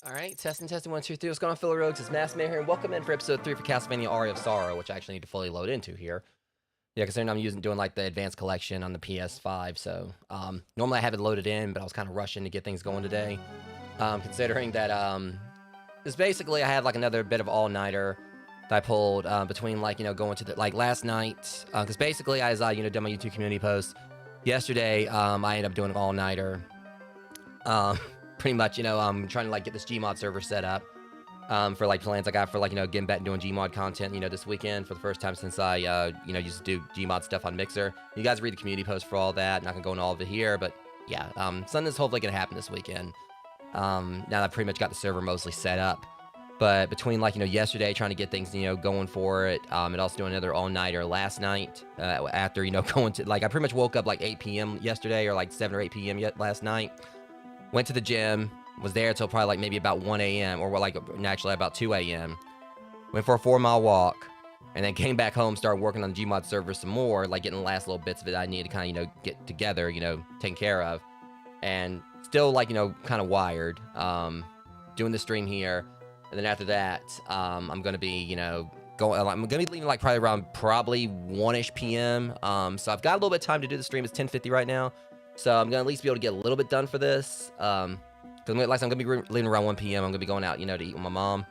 Alright, testing, 1, 2, 3. What's going on, fellow rogues? It's Maskman here, and welcome in for episode 3 for Castlevania Aria of Sorrow, which I actually need to fully load into here. Yeah, considering I'm doing like the advanced collection on the PS5, so normally I have it loaded in, but I was kind of rushing to get things going today. Considering that it's basically I had like another bit of all-nighter that I pulled between like going to the last night, because basically as I did my YouTube community post yesterday, I ended up doing an all-nighter. Pretty much, I'm trying to get this Gmod server set up for plans I got for getting back and doing Gmod content, this weekend for the first time since I used to do Gmod stuff on Mixer. You guys read the community post for all that. Not gonna go into all of it here, but yeah, something's hopefully gonna happen this weekend. Now that I've pretty much got the server mostly set up, but between yesterday trying to get things going for it, and also doing another all-nighter last night after going to I pretty much woke up 8 p.m. yesterday or 7 or 8 p.m. last night. Went to the gym, was there until probably maybe about 1 a.m. or actually about 2 a.m. Went for a 4-mile walk, and then came back home, started working on the Gmod server some more, getting the last little bits of it I needed to kind of, get together, taken care of. And still, kind of wired, doing the stream here. And then after that, I'm going to be, I'm going to be leaving probably around 1-ish p.m. So I've got a little bit of time to do the stream. It's 10:50 right now. So I'm going to at least be able to get a little bit done for this. Because I'm going to be leaving around 1 p.m. I'm going to be going out, to eat with my mom.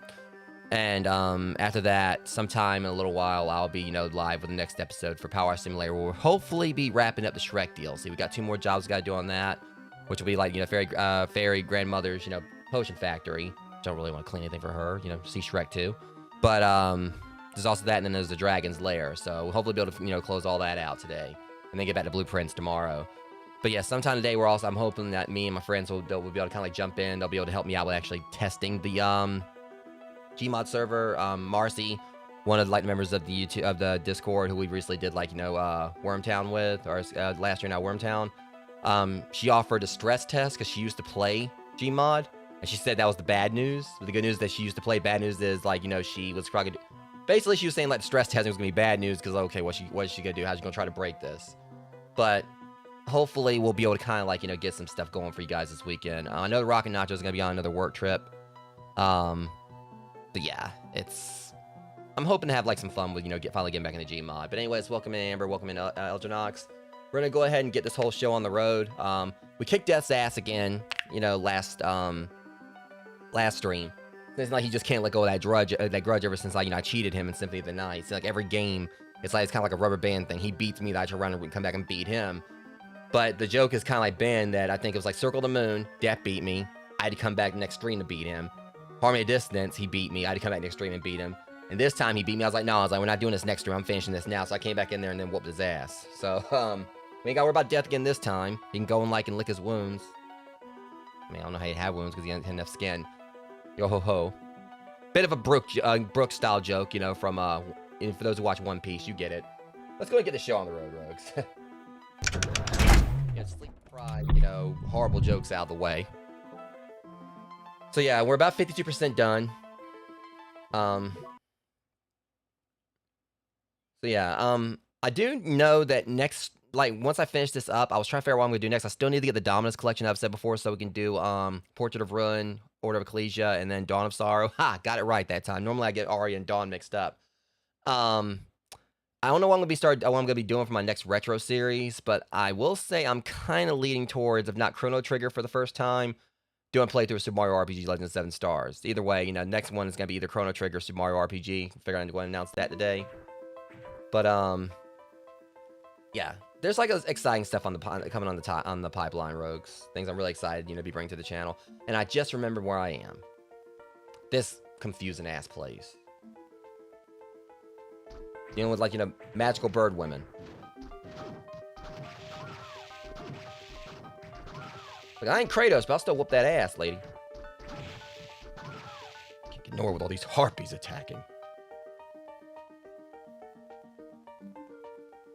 And after that, sometime in a little while, I'll be, live with the next episode for Power Simulator. We'll hopefully be wrapping up the Shrek DLC. We got 2 more jobs we got to do on that, which will be Fairy Grandmother's, potion factory. Don't really want to clean anything for her, see Shrek too. But there's also that, and then there's the Dragon's Lair. So we'll hopefully be able to, close all that out today, and then get back to Blueprints tomorrow. But yeah, sometime today, I'm hoping that me and my friends will be able to kind of jump in. They'll be able to help me out with actually testing the Gmod server. Marcy, one of the members of the Discord who we recently did Wormtown with, or last year now Wormtown. She offered a stress test because she used to play Gmod, and she said that was the bad news. But the good news is that she used to play. Bad news is she was probably basically she was saying stress testing was gonna be bad news because okay, what is she gonna do? How's she gonna try to break this? But hopefully we'll be able to kind of like, you know, get some stuff going for you guys this weekend. I know the Rocket Nacho is going to be on another work trip. But yeah, I'm hoping to have like some fun with, you know, finally getting back into Gmod. But anyways, welcome in Amber, welcome in Elginox. We're going to go ahead and get this whole show on the road. We kicked Death's ass again, you know, last stream. It's like he just can't let go of that grudge ever since, like, you know, I cheated him in Symphony of the Night. So, like, every game, it's kind of like a rubber band thing. He beats me, that I try to run and come back and beat him. But the joke has kind of like been that I think it was like Circle of the Moon, Death beat me. I had to come back next stream to beat him. Harmony of Dissonance, he beat me. I had to come back next stream and beat him. And this time he beat me. I was like, no, we're not doing this next stream. I'm finishing this now. So I came back in there and then whooped his ass. So, we ain't got to worry about Death again this time. He can go and like and lick his wounds. I mean, I don't know how you have wounds because he doesn't have enough skin. Yo ho ho. Bit of a Brooke style joke, you know, from for those who watch One Piece, you get it. Let's go and get the show on the road, Rogues. Yeah, sleep deprived, you know, horrible jokes out of the way. So yeah, we're about 52% done. So yeah, I do know that next, like, once I finish this up, I was trying to figure out what I'm gonna do next. I still need to get the Dominus collection I've said before, so we can do Portrait of Ruin, Order of Ecclesia, and then Dawn of Sorrow. Ha! Got it right that time. Normally I get Aria and Dawn mixed up. I don't know what I'm gonna be doing for my next retro series, but I will say I'm kind of leaning towards, if not Chrono Trigger for the first time, doing a playthrough of Super Mario RPG Legend of 7 Stars. Either way, you know, next one is gonna be either Chrono Trigger or Super Mario RPG. Figure I'm going to announce that today. But yeah, there's like exciting stuff on coming on the pipeline, Rogues. Things I'm really excited, you know, to be bringing to the channel. And I just remembered where I am. This confusing ass place. Dealing with, like, you know, magical bird women. Like, I ain't Kratos, but I'll still whoop that ass, lady. Can't get nowhere with all these harpies attacking.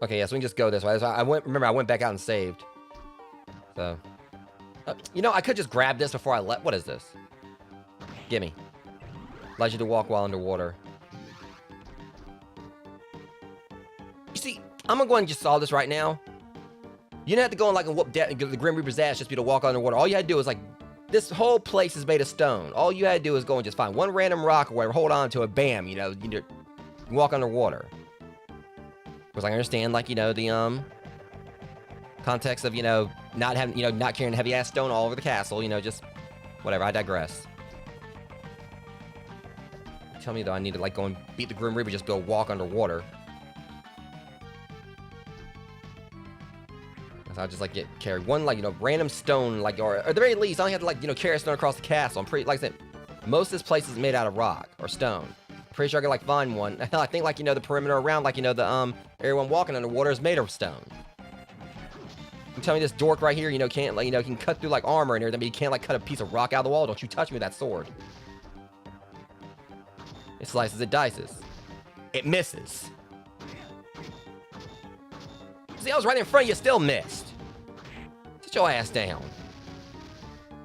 Okay, yeah, so we can just go this way. So I went back out and saved. So, you know, I could just grab this before I what is this? Gimme. Allows you to walk while underwater. You see, I'm gonna go ahead and just solve this right now. You didn't have to go and like whoop the Grim Reaper's ass just to walk underwater. All you had to do was like, this whole place is made of stone. All you had to do is go and just find one random rock or whatever, hold on to it, bam, you know, you walk underwater. Because I understand, like, you know, the context of, you know, not carrying heavy ass stone all over the castle, you know, just whatever. I digress. Tell me though, I need to like go and beat the Grim Reaper just to be able to walk underwater. So I just like carry one, like, you know, random stone, like, or at the very least, I only have to like, you know, carry a stone across the castle. I'm pretty, like I said, most of this place is made out of rock or stone. Pretty sure I could like find one. I think, like, you know, the perimeter around, like, you know, the everyone walking underwater is made of stone. You tell me this dork right here, you know, can't, like, you know, can cut through like armor and everything, but you can't like cut a piece of rock out of the wall. Don't you touch me with that sword. It slices, it dices. It misses. See, I was right in front of you, still missed. Sit your ass down.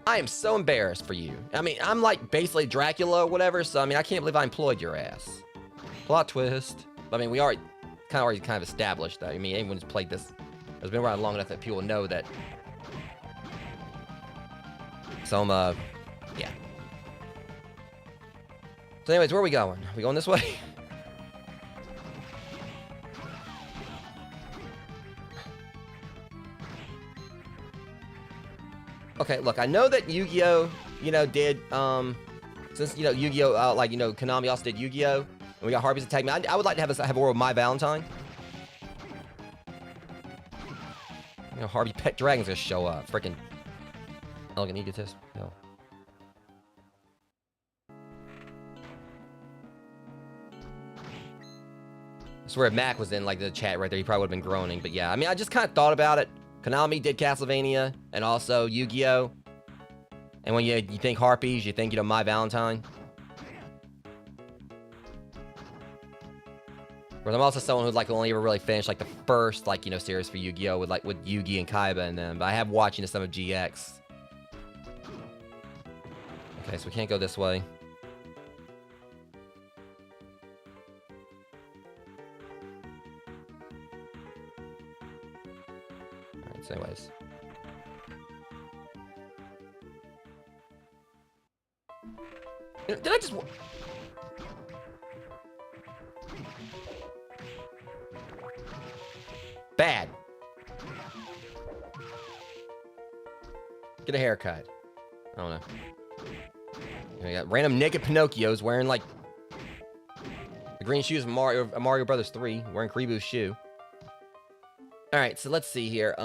I am so embarrassed for you. I mean, I'm like basically Dracula or whatever, so I mean, I can't believe I employed your ass. Plot twist. I mean, we already kind of established that. I mean, anyone who's played this has been around long enough that people know that. So, yeah. So anyways, where are we going? Are we going this way? Okay, look, I know that Yu-Gi-Oh, you know, did, since, you know, Yu-Gi-Oh, like, you know, Konami also did Yu-Gi-Oh, and we got Harpies attack me. I would like to have a war with my Valentine. You know, Harpy pet dragon's gonna show up. Freaking elegant egotist. No. I swear if Mac was in, like, the chat right there, he probably would have been groaning, but yeah. I mean, I just kind of thought about it. Konami did Castlevania, and also Yu-Gi-Oh! And when you think Harpies, you think, you know, My Valentine. Whereas I'm also someone who'd like only ever really finished like the first, like, you know, series for Yu-Gi-Oh! with Yu-Gi and Kaiba and them. But I have watched, you know, some of GX. Okay, so we can't go this way. So anyways. Did I just... Bad. Get a haircut. I don't know. We got random naked Pinocchios wearing, like, the green shoes of Mario Brothers 3, wearing Karibu's shoe. Alright, so let's see here.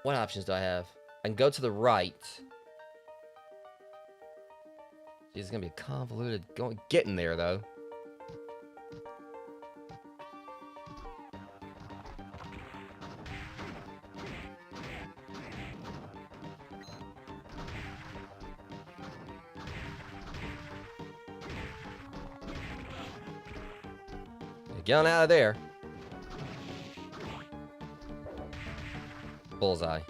What options do I have? I can go to the right. Jeez, it's gonna be convoluted getting there, though. Get on out of there. Bullseye.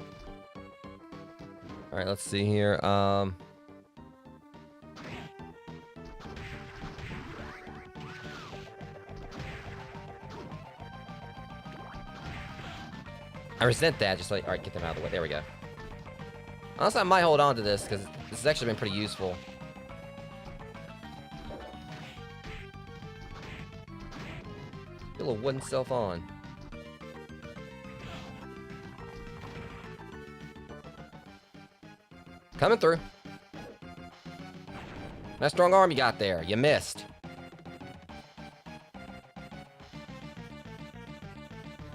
Alright, let's see here. I resent that. Just like, alright, get them out of the way. There we go. Honestly, I might hold on to this because this has actually been pretty useful. Get a little wooden self on. Coming through. Nice strong arm you got there. You missed.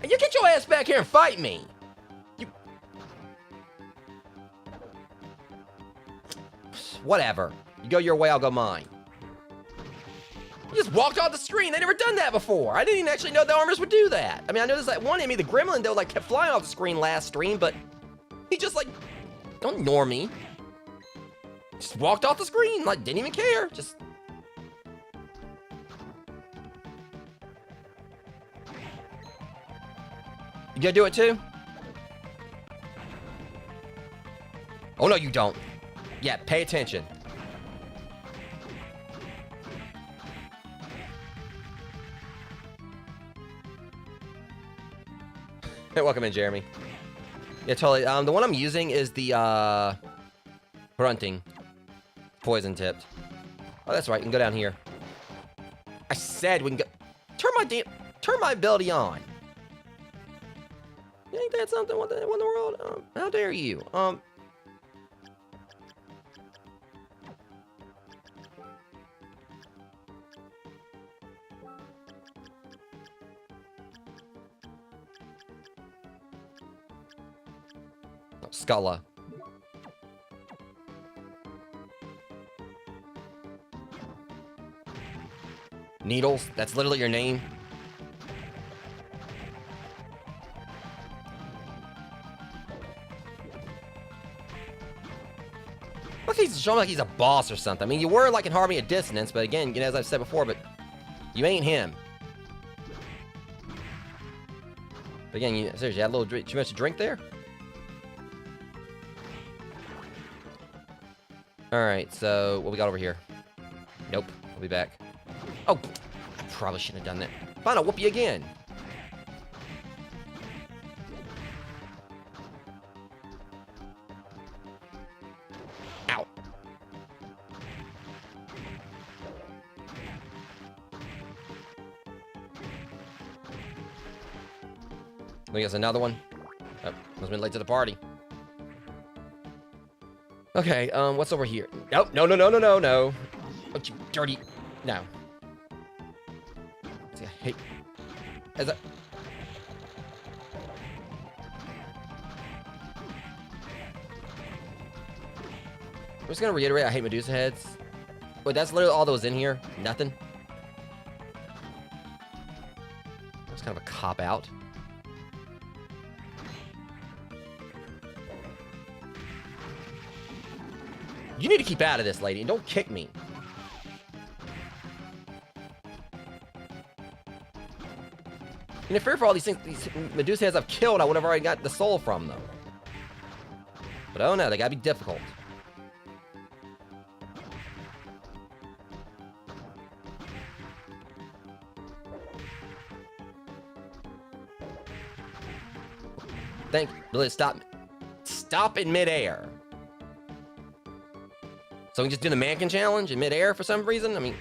Hey, you get your ass back here and fight me. You... Whatever. You go your way, I'll go mine. You just walked off the screen. They never done that before. I didn't even actually know the armors would do that. I mean, I know there's like one enemy, the Gremlin, though, like kept flying off the screen last stream, but he just like, don't ignore me. Just walked off the screen, like, didn't even care. Just... You gonna do it too? Oh, no, you don't. Yeah, pay attention. Hey, welcome in, Jeremy. Yeah, totally. The one I'm using is the, grunting. Poison tipped. Oh, that's right. You can go down here. I said we can go. Turn my ability on. Ain't that something? What in the world? How dare you? Sculla. Needles? That's literally your name? Look, he's showing like he's a boss or something. I mean, you were like in Harmony of Dissonance, but again, you know, as I've said before, but you ain't him. But again, seriously, you had a little too much to drink there? Alright, so what we got over here? Nope, I'll be back. Oh, I probably shouldn't have done that. Fine, I'll whoop you again. Ow. I think that's another one. Oh, must have been late to the party. Okay, what's over here? Nope, no. Oh, you dirty... No. See, I hate... As a... I'm just gonna reiterate, I hate Medusa heads. Wait, that's literally all that was in here? Nothing? That's kind of a cop-out. You need to keep out of this, lady, and don't kick me. And if for all these things, these Medusa heads I've killed, I would have already got the soul from them. But oh no, they gotta be difficult. Thank you. Really, stop. Stop in midair. So we can just do the mannequin challenge in midair for some reason? I mean...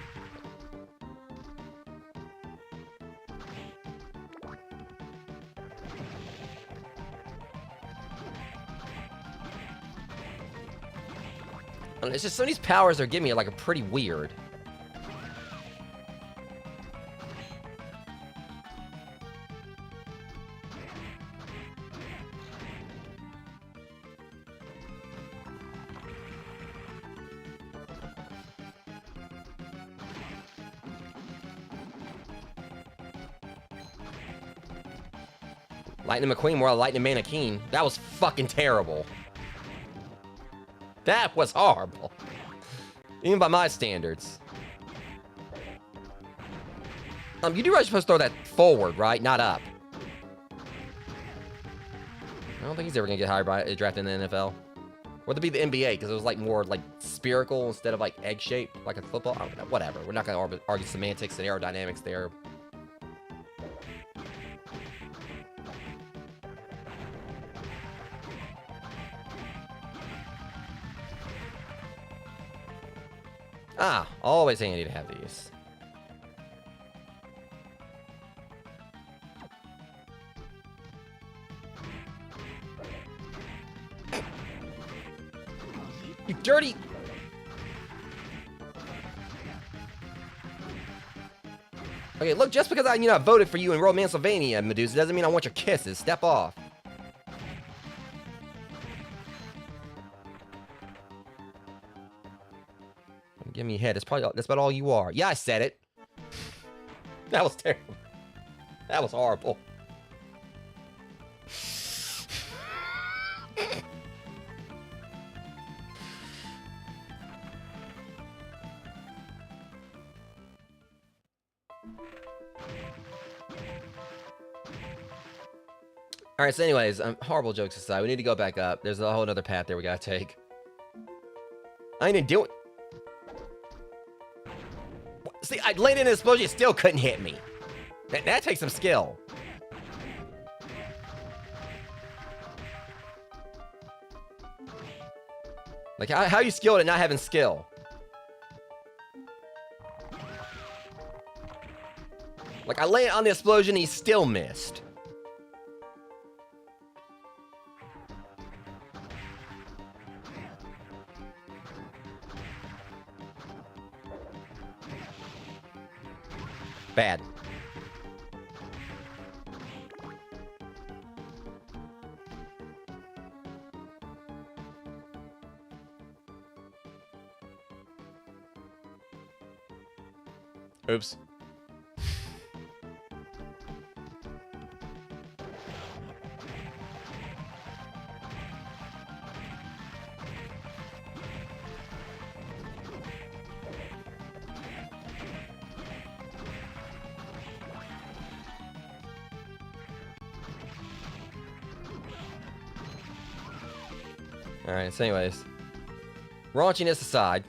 It's just some of these powers they're giving me are like pretty weird. Lightning McQueen, more like Lightning Mannequin. That was fucking terrible. That was horrible. Even by my standards. You do realize you're supposed to throw that forward, right? Not up. I don't think he's ever gonna get hired by drafted in the NFL. Or to be the NBA, because it was like more like spherical instead of like egg-shaped, like a football. I don't know, whatever. We're not gonna argue semantics and aerodynamics there. Ah, always handy to have these. You dirty... Okay, look, just because I voted for you in Romancevania, Medusa, doesn't mean I want your kisses. Step off. Give me a head. That's about all you are. Yeah, I said it. That was terrible. That was horrible. Alright, so anyways, horrible jokes aside, we need to go back up. There's a whole other path there we gotta take. I didn't do it. See, I landed in an explosion, it still couldn't hit me. That takes some skill. Like, how are you skilled at not having skill? Like, I landed on the explosion, he still missed. Bad. Oops. Alright, so anyways. Raunchiness aside.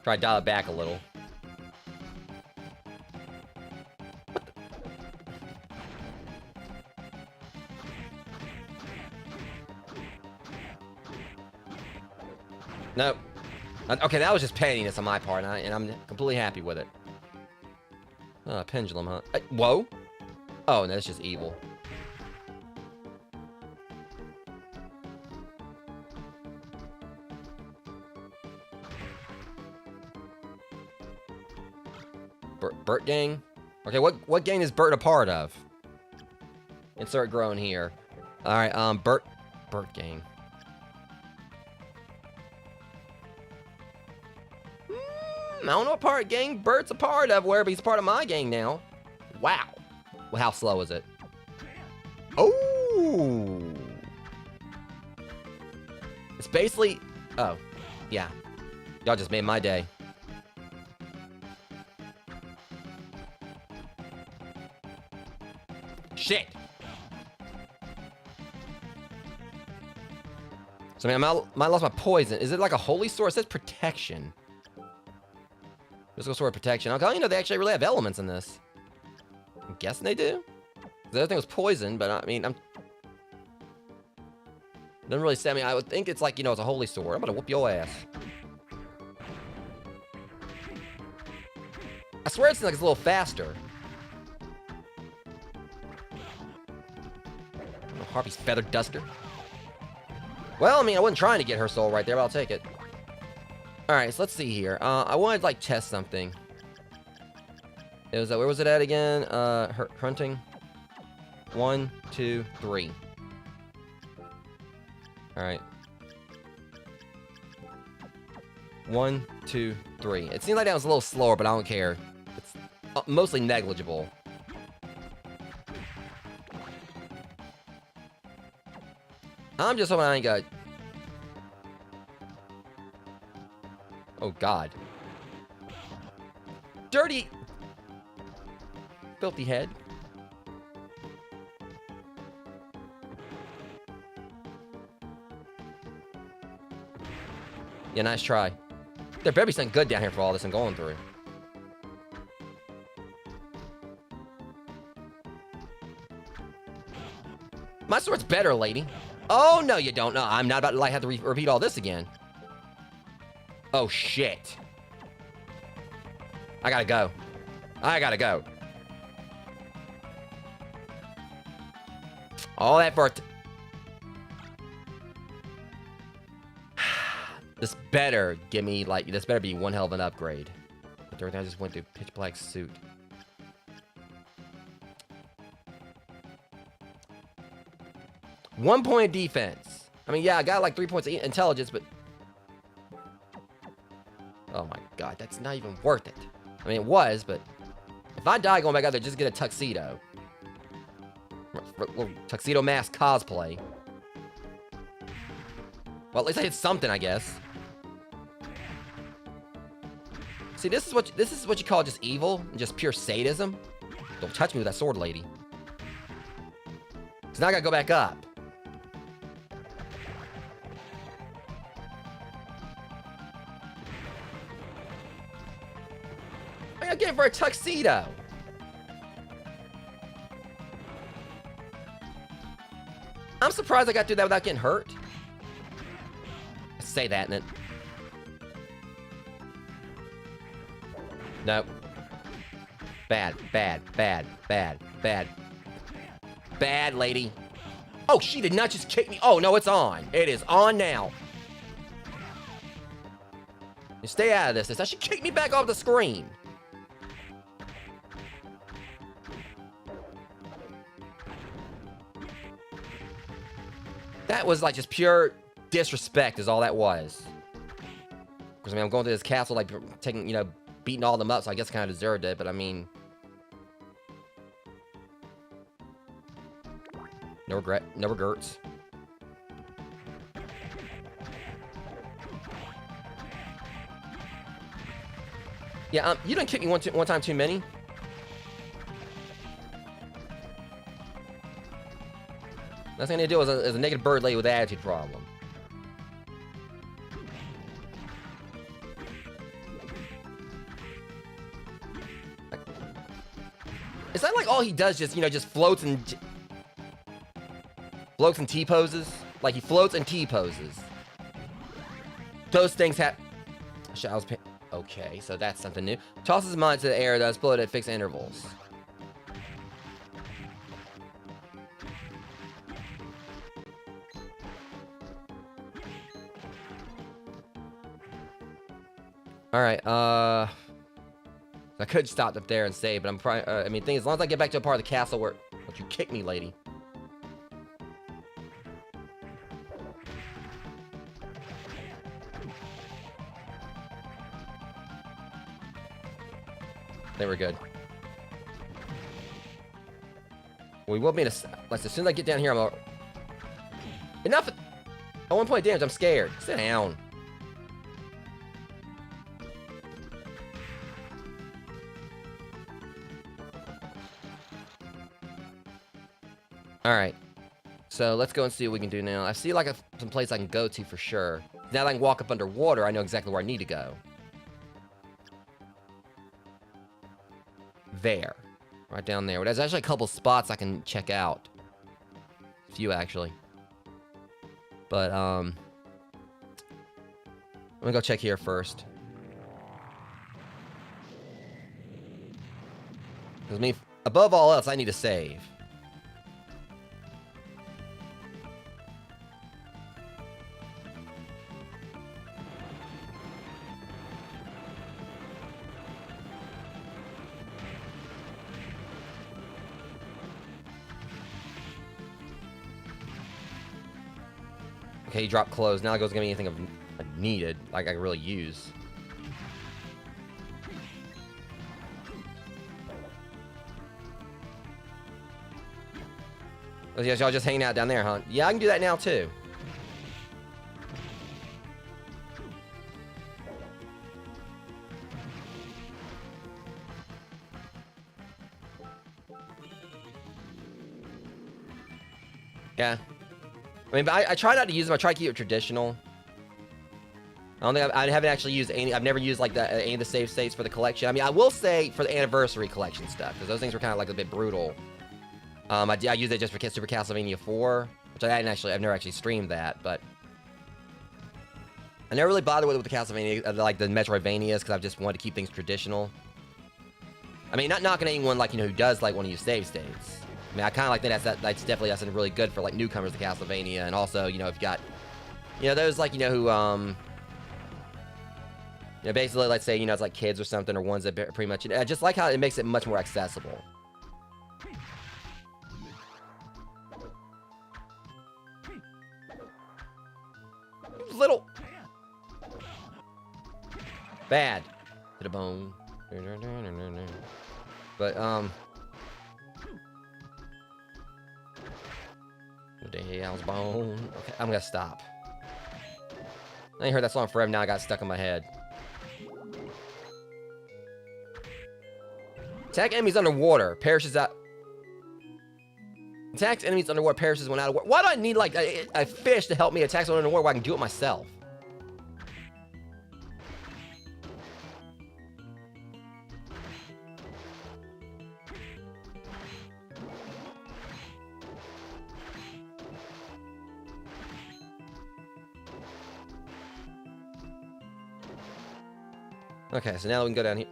Try to dial it back a little. Nope. Okay, that was just pettiness on my part, and I'm completely happy with it. Pendulum, huh? Whoa! Oh, no, that's just evil. Burt gang? Okay, what gang is Burt a part of? Insert groan here. Alright, Burt gang. I don't know what part of gang Burt's a part of, but he's a part of my gang now. Wow. Well, how slow is it? Oh! It's basically... Oh, yeah. Y'all just made my day. Shit! So, I mean, I might have lost my poison. Is it like a holy sword? It says protection. Physical sword protection. Okay, they actually really have elements in this. I'm guessing they do. The other thing was poison, but I mean, Doesn't really say. I mean, I would think it's like, you know, it's a holy sword. I'm gonna whoop your ass. I swear it seems like it's a little faster. Oh, Harpy's feather duster. Well, I mean, I wasn't trying to get her soul right there, but I'll take it. Alright, so let's see here. I wanted to, like, test something. It was, where was it at again? Hunting. 1, 2, 3. Alright. 1, 2, 3. It seemed like that was a little slower, but I don't care. It's mostly negligible. I'm just hoping I ain't got... Oh, God. Dirty... Filthy head. Yeah, nice try. There better be something good down here for all this I'm going through. My sword's better, lady. Oh, no, you don't. No, I'm not about to, like, have to repeat all this again. Oh, shit. I gotta go. I gotta go. All that for... This better give me, like, this better be one hell of an upgrade. But everything I just went through, pitch black suit. One point of defense. I mean, yeah, I got like 3 points of intelligence, but... Oh my god, that's not even worth it. I mean, it was, but... If I die going back out there, just get a tuxedo. Little tuxedo mask cosplay. Well, at least I hit something, I guess. See, this is what you call just evil and just pure sadism. Don't touch me with that sword, lady. Cause now I gotta go back up. I gotta get it for a tuxedo. I'm surprised I got through that without getting hurt. Say that, and then... Nope. Bad, bad, bad, bad, bad. Bad, lady. Oh, she did not just kick me. Oh, no, it's on. It is on now. You stay out of this. She kicked me back off the screen. That was like just pure disrespect is all that was. Because I mean, I'm going to this castle, like taking, you know, beating all them up, so I guess I kind of deserved it, but I mean... No regret, no regrets. Yeah, you didn't kick me one time too many. That's what I need to do is a naked bird lady with an attitude problem. Is that like all he does? Just, you know, just floats and T-poses? Like he floats and T-poses. Those things have... Okay, so that's something new. Tosses mine to the air that explode at fixed intervals. Alright, I could stop up there and save, but I'm probably, I mean, as long as I get back to a part of the castle where... Don't you kick me, lady. There we're good. We will be in a... Like, as soon as I get down here, I'm... Enough! At 1 point damage, I'm scared. Sit down. Alright. So, let's go and see what we can do now. I see, like, some place I can go to for sure. Now that I can walk up underwater, I know exactly where I need to go. There. Right down there. There's actually a couple spots I can check out. A few, actually. But I'm gonna go check here first. Because I mean, above all else, I need to save. Okay, he dropped clothes. Now it goes to give me anything of needed, like I can really use. Oh, yeah, y'all just hanging out down there, huh? Yeah, I can do that now, too. Yeah. I mean, but I try not to use them. I try to keep it traditional. I don't think I haven't actually used any. I've never used like any of the save states for the collection. I mean, I will say for the anniversary collection stuff, because those things were kind of like a bit brutal. I used it just for Super Castlevania 4, which I've never actually streamed that, but I never really bothered with the Castlevania, like the Metroidvanias, because I've just wanted to keep things traditional. I mean, not knocking anyone like who does like want to use save states. I mean, I kind of like think that's definitely something really good for like newcomers to Castlevania, and also if you got those like who basically let's say it's like kids or something, or ones that pretty much I just like how it makes it much more accessible. Little bad to the bone, but the hell's bone. Okay, I'm gonna stop. I ain't heard that song forever. Now I got stuck in my head. Attack enemies underwater. Perishes out. Attacks enemies underwater. Perishes when out of water. Why do I need like a fish to help me attack someone underwater where I can do it myself? Okay, so now we can go down here.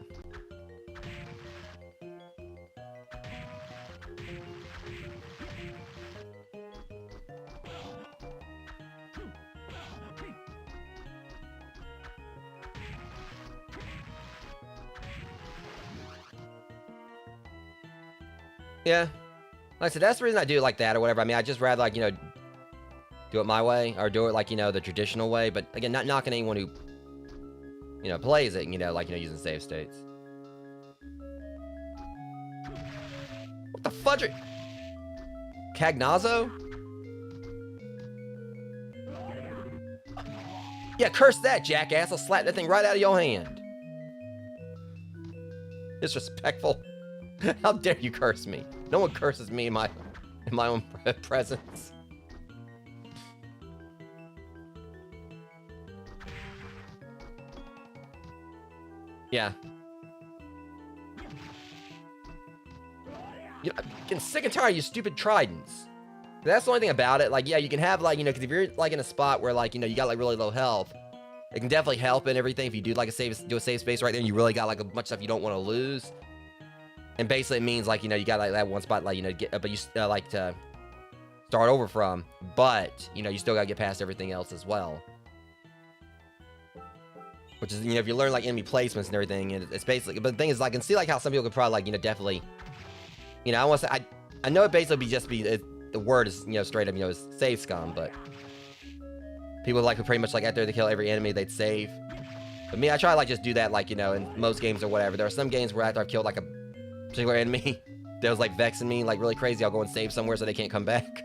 Yeah. Like I said, that's the reason I do it like that or whatever. I mean, I just rather, like, do it my way or do it like, the traditional way. But again, not knocking anyone who, plays it, like, using save states. What the fudge? Cagnazzo? Yeah, curse that, jackass. I'll slap that thing right out of your hand. Disrespectful. How dare you curse me? No one curses me in my own presence. Yeah. I'm getting sick and tired of you stupid tridents. That's the only thing about it. Like, yeah, you can have, like, because if you're, like, in a spot where, like, you got, like, really low health, it can definitely help and everything if you do, like, do a save space right there and you really got, like, a bunch of stuff you don't want to lose. And basically it means, like, you got, like, that one spot, like, get, but you, like, to start over from. But, you still got to get past everything else as well. Which is, if you learn, like, enemy placements and everything, it's basically, but the thing is, like, I can see, like, how some people could probably, like, definitely, I want to say, I know it basically the word is, straight up, is save scum, but people, like, who pretty much, like, after they kill every enemy, they'd save. But me, I try to, like, just do that, like, in most games or whatever. There are some games where after I've killed, like, a particular enemy that was, like, vexing me, like, really crazy, I'll go and save somewhere so they can't come back.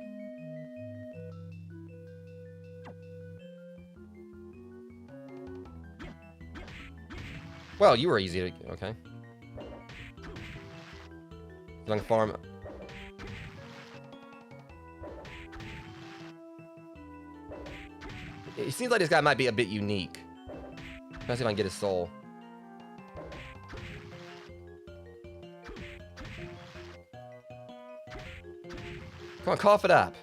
Well, you were easy to... Okay. Long farm. It seems like this guy might be a bit unique. Let's see if I can get his soul. Come on, cough it up.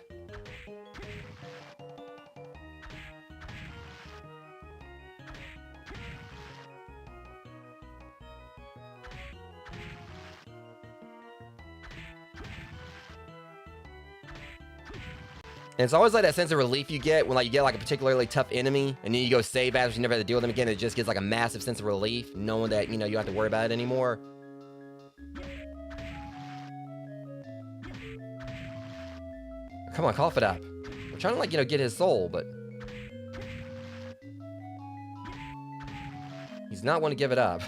And it's always like that sense of relief you get when like you get like a particularly tough enemy, and then you go save after you never have to deal with them again. It just gives like a massive sense of relief, knowing that, you know, you don't have to worry about it anymore. Come on, cough it up. I'm trying to, like, you know, get his soul, but he's not want to give it up.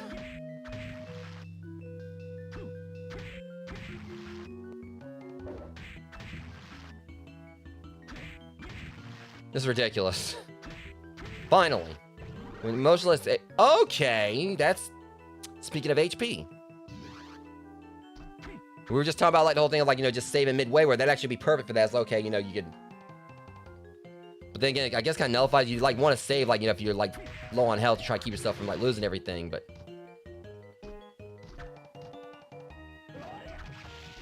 This is ridiculous. Finally. When motionless... Okay, that's... Speaking of HP. We were just talking about, like, the whole thing of, like, you know, just saving midway, where that'd actually be perfect for that. It's okay, you know, you could... But then again, I guess kind of nullifies, you, like, want to save, like, you know, if you're, like, low on health to try to keep yourself from, like, losing everything, but...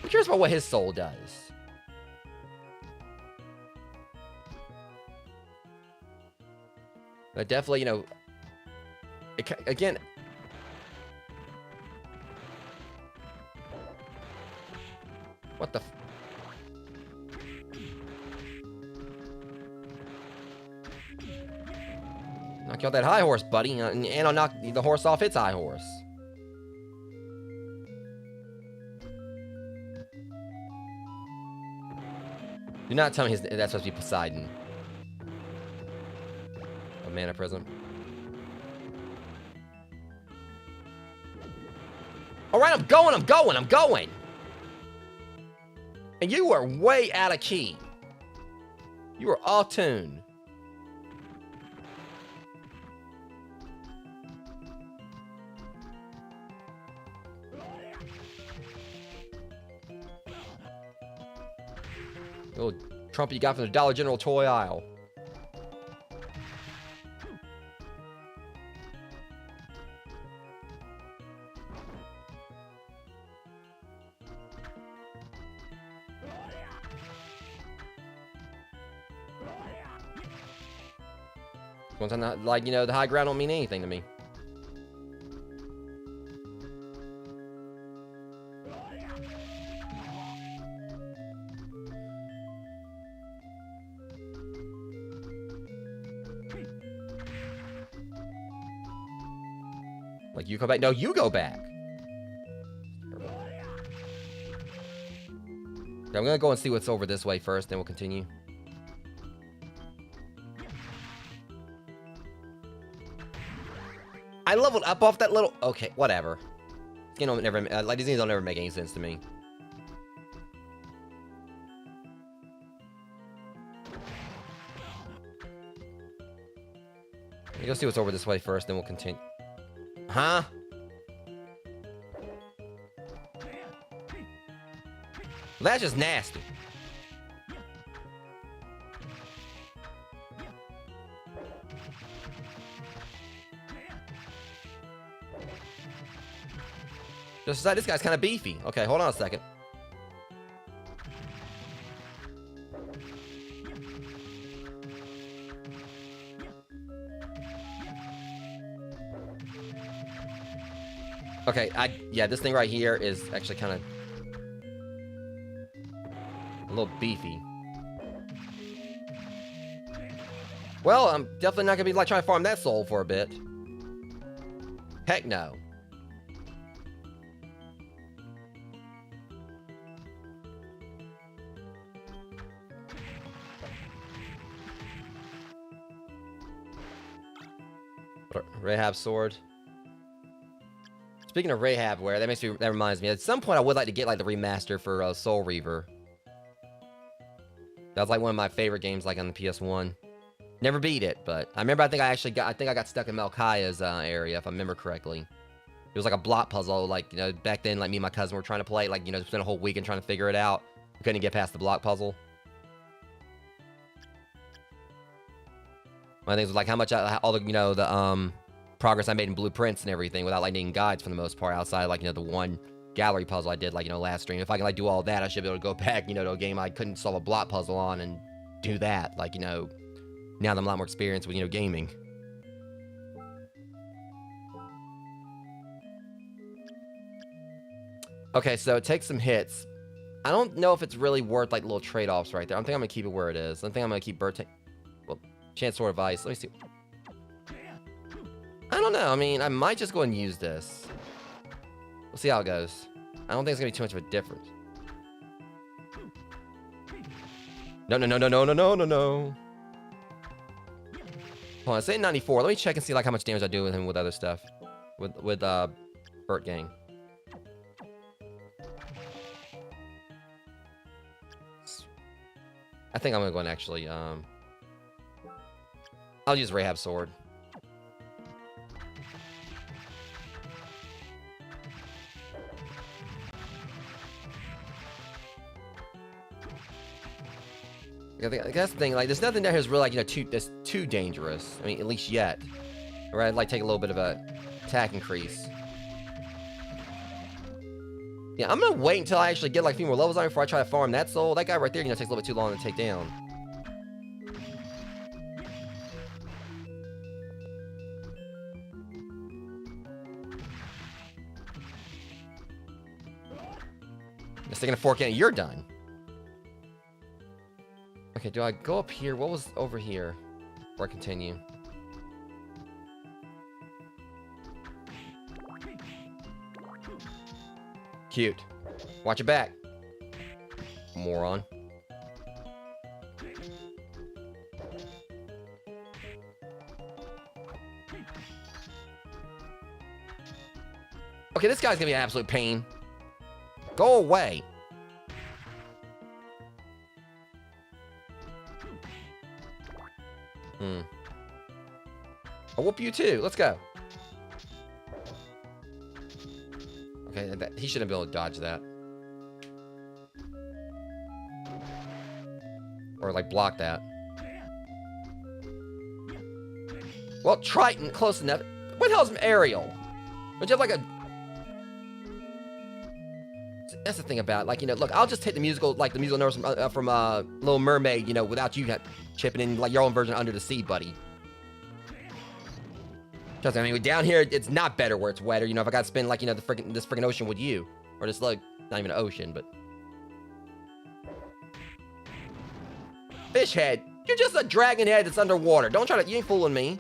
I'm curious about what his soul does. But definitely, you know... Again... What the f... Knock you off that high horse, buddy. And I'll knock the horse off its high horse. Do not tell me that's supposed to be Poseidon. A mana prism. Alright, I'm going! And you are way out of key. You are off tune. The little trumpet you got from the Dollar General toy aisle. Once I'm not, like, you know, the high ground don't mean anything to me. Like, you go back. No, you go back. Okay, I'm gonna go and see what's over this way first, then we'll continue. I leveled up off that little... Okay, whatever. You know, never... like, these things don't ever make any sense to me. Let me go see what's over this way first, then we'll continue. Huh? That's just nasty. Just like, this guy's kind of beefy. Okay, hold on a second. Okay, yeah, this thing right here is actually kind of a little beefy. Well, I'm definitely not gonna be like trying to farm that soul for a bit. Heck no. Rahab sword. Speaking of Rahabware, that reminds me. At some point, I would like to get like the remaster for Soul Reaver. That was like one of my favorite games, like on the PS1. Never beat it, but I remember. I think I got stuck in Malkaya's area, if I remember correctly. It was like a block puzzle. Like, you know, back then, like me and my cousin were trying to play. Like, you know, spent a whole weekend trying to figure it out. We couldn't get past the block puzzle. My thing was like how much all the, you know, the progress I made in blueprints and everything without like needing guides for the most part, outside like, you know, the one gallery puzzle I did, like, you know, last stream. If I can like do all that, I should be able to go back, you know, to a game I couldn't solve a block puzzle on and do that. Like, you know, now that I'm a lot more experienced with, you know, gaming. Okay, so it takes some hits. I don't know if it's really worth like little trade-offs right there. I think I'm gonna keep it where it is. I think I'm gonna keep bird tank. Well, chance sword of ice. Let me see. I don't know. I mean, I might just go and use this. We'll see how it goes. I don't think it's gonna be too much of a difference. No, no, no, no, no, no, no, no, no. Hold on, it's 94. Let me check and see like how much damage I do with him with other stuff. With Burt Gang. I think I'm gonna go and actually I'll use Rahab's sword. I think that's the thing. Like, there's nothing there that's really like, you know, that's too dangerous. I mean, at least yet. Right? I'd like take a little bit of a attack increase. Yeah, I'm gonna wait until I actually get like a few more levels on before I try to farm that soul. That guy right there, you know, takes a little bit too long to take down. Just taking a fork in, you're done. Okay, do I go up here? What was over here? Before I continue. Cute. Watch your back. Moron. Okay, this guy's gonna be an absolute pain. Go away. I'll whoop you too. Let's go. Okay, he shouldn't be able to dodge that. Or like block that. Well, Triton, close enough. What the hell's an aerial? Don't you have like a... That's the thing about it. Like, you know, look, I'll just take the musical, like the musical notes from Little Mermaid, you know, without you chipping in like your own version Under the Sea, buddy. Trust me, I mean, down here, it's not better where it's wetter. You know, if I got to spend like, you know, this freaking ocean with you. Or this, like, not even an ocean, but... Fish head. You're just a dragon head that's underwater. Don't try to... You ain't fooling me.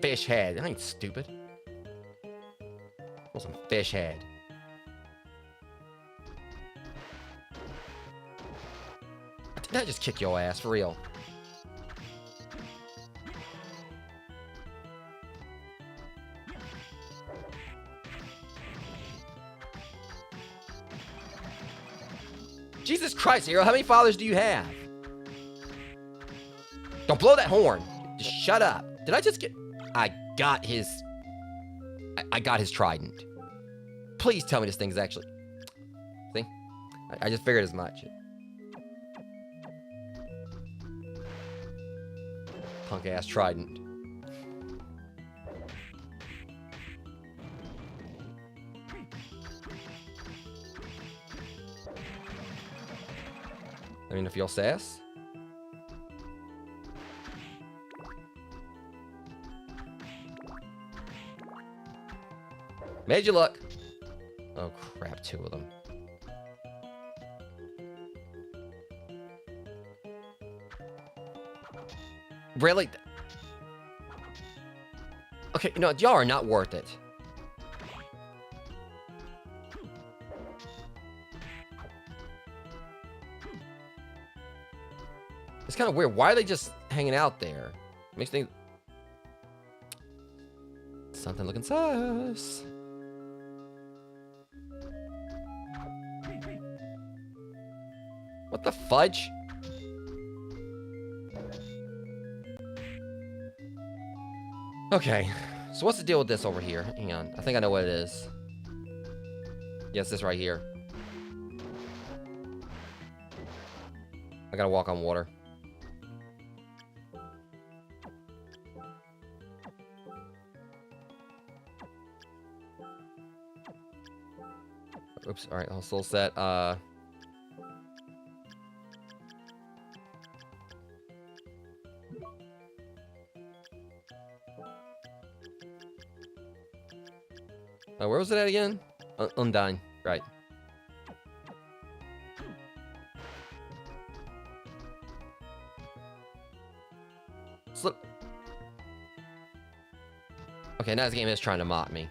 Fish head. I ain't stupid. Want some fish head. Did I just kick your ass, for real? Jesus Christ, Hero, how many fathers do you have? Don't blow that horn. Just shut up. Did I just get... I got his trident. Please tell me this thing's actually... See? I just figured as much. Punk-ass trident. I mean, if you'll sass. Made you look. Oh crap, two of them. Really? Okay, no, y'all are not worth it. It's kind of weird. Why are they just hanging out there? Makes me think... Something looking sus. What the fudge? Okay, so what's the deal with this over here? Hang on, I think I know what it is. Yes, this right here. I gotta walk on water. Oops, alright, I'll still set, where was it at again? Undyne, right. Slip. Okay, now this game is trying to mock me.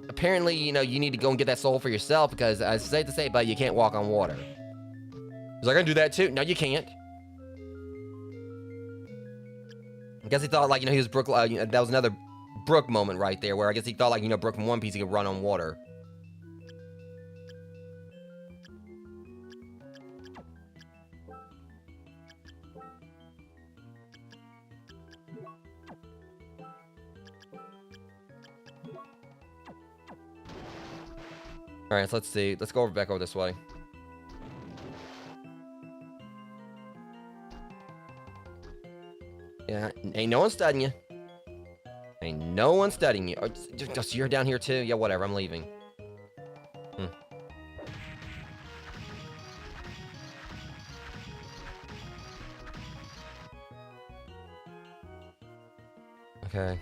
Apparently, you need to go and get that soul for yourself because I hate to say it, but you can't walk on water. Was I gonna do that too? No, you can't. I guess he thought, like, he was Brook. That was another Brook moment right there, where I guess he thought, like, Brook from One Piece, he could run on water. All right, so let's see. Let's go back over this way. Yeah, ain't no one studying you. Ain't no one studying you. Oh, just you're down here too? Yeah, whatever. I'm leaving. Okay.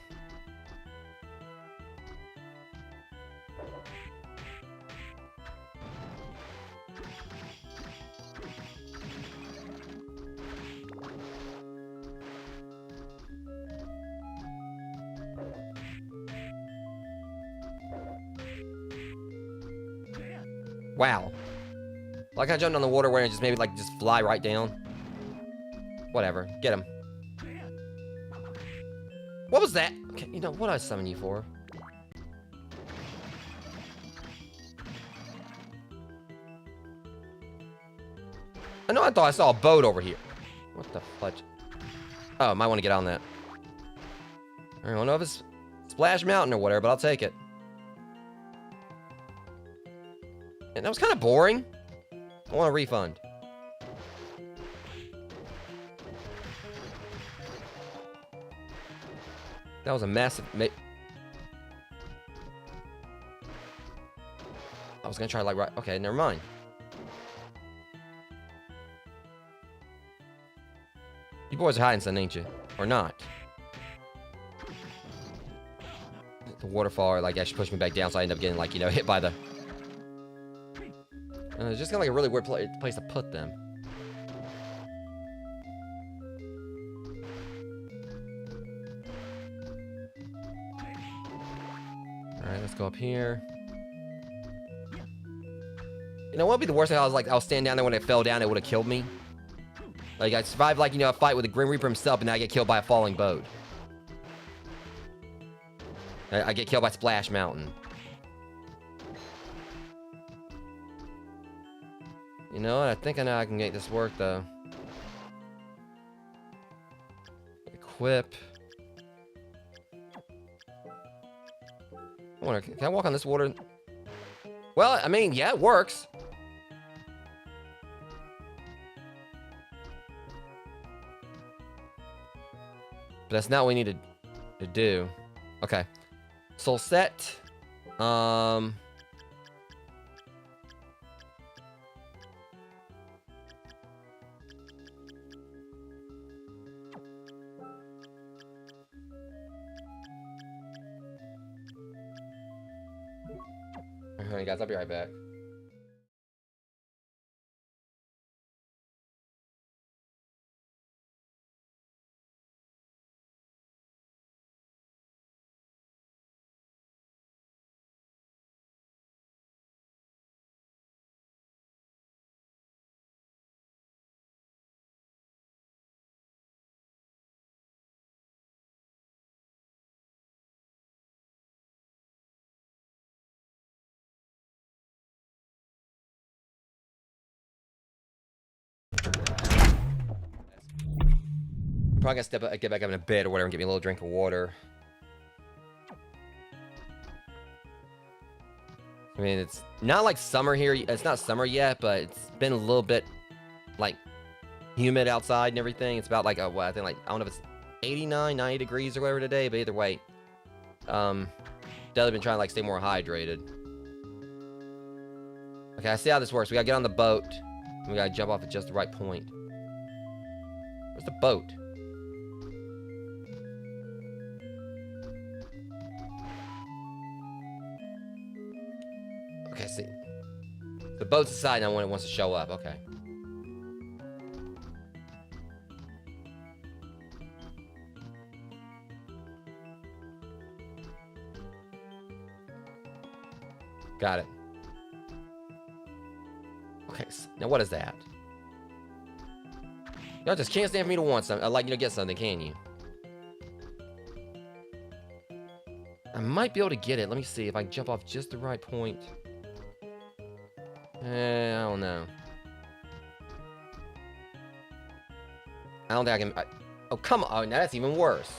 Wow. Like I jumped on the water where it just maybe like just fly right down. Whatever. Get him. What was that? Okay, what did I summon you for? I thought I saw a boat over here. What the fudge? Oh, might want to get on that. I don't know if it's Splash Mountain or whatever, but I'll take it. And that was kind of boring. I want a refund. That was a massive... I was gonna try like right... Okay, never mind. You boys are hiding something, ain't you? Or not? The waterfall, like, actually pushed me back down, so I ended up getting, like, hit by the... it's just kind of like a really weird place to put them. Alright, let's go up here. What would be the worst thing? I was standing down there when it fell down, it would have killed me. Like, I survived, like, a fight with the Grim Reaper himself, and now I get killed by a falling boat. I get killed by Splash Mountain. You know what? I think I know I can make this work, though. Equip. Can I walk on this water? Well, I mean, yeah, it works. But that's not what we needed to do. Okay. Soul set. Alright, guys, I'll be right back. Probably gotta get back up in a bed or whatever and get me a little drink of water. I mean, it's not like summer here. It's not summer yet, but it's been a little bit, like, humid outside and everything. It's about, like, I think, like, I don't know if it's 89, 90 degrees or whatever today, but either way. Definitely been trying to, like, stay more hydrated. Okay, I see how this works. We gotta get on the boat. We gotta jump off at just the right point. Where's the boat? Okay, see. The boat's aside now when it wants to show up. Okay. Got it. Okay, now what is that? Y'all just can't stand for me to want something. I'd like you to get something, can you? I might be able to get it. Let me see if I can jump off just the right point. I don't know. I don't think I can... oh, come on. Oh, now that's even worse.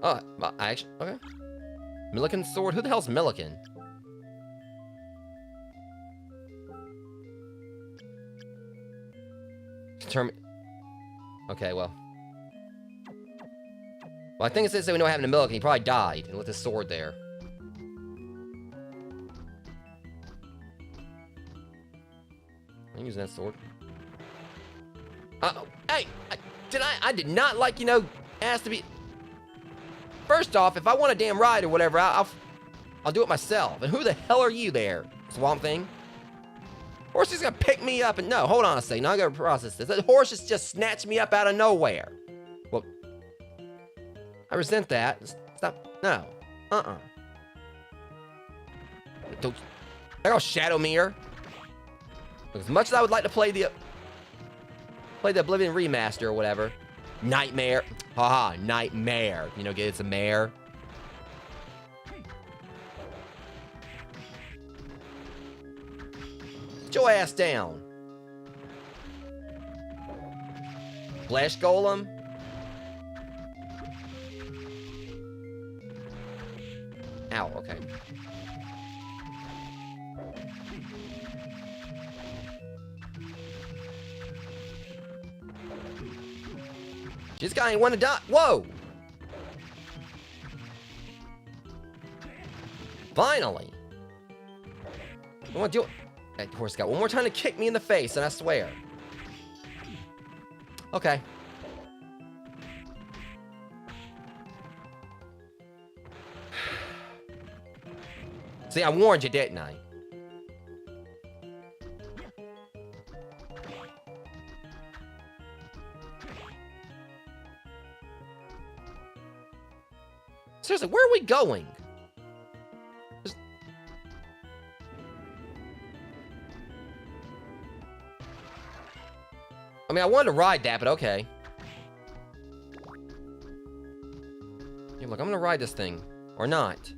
Oh, I actually... okay. Milliken sword? Who the hell's Milliken? Okay, well. Well, I think it says that we know what happened to Milliken. He probably died and with his sword there. I'm using that sword. Hey! I did not like, you know, ask to be... First off, if I want a damn ride or whatever, I'll do it myself. And who the hell are you there, Swamp Thing? Horse is gonna pick me up and... no, hold on a second. Now I gotta process this. That horse just snatched me up out of nowhere. Well, I resent that. Stop. No. Don't... there goes Shadow Mirror. As much as I would like to play the Oblivion remaster or whatever. Nightmare. Haha, nightmare. You know, it's a mare. Get your ass down. Flesh Golem. Ow, okay. This guy ain't want to die. Whoa! Finally! I want to do it. That horse got one more time to kick me in the face, and I swear. Okay. See, I warned you, didn't I? Seriously, where are we going? I mean, I wanted to ride that, but okay. Hey, look, I'm gonna ride this thing. Or not.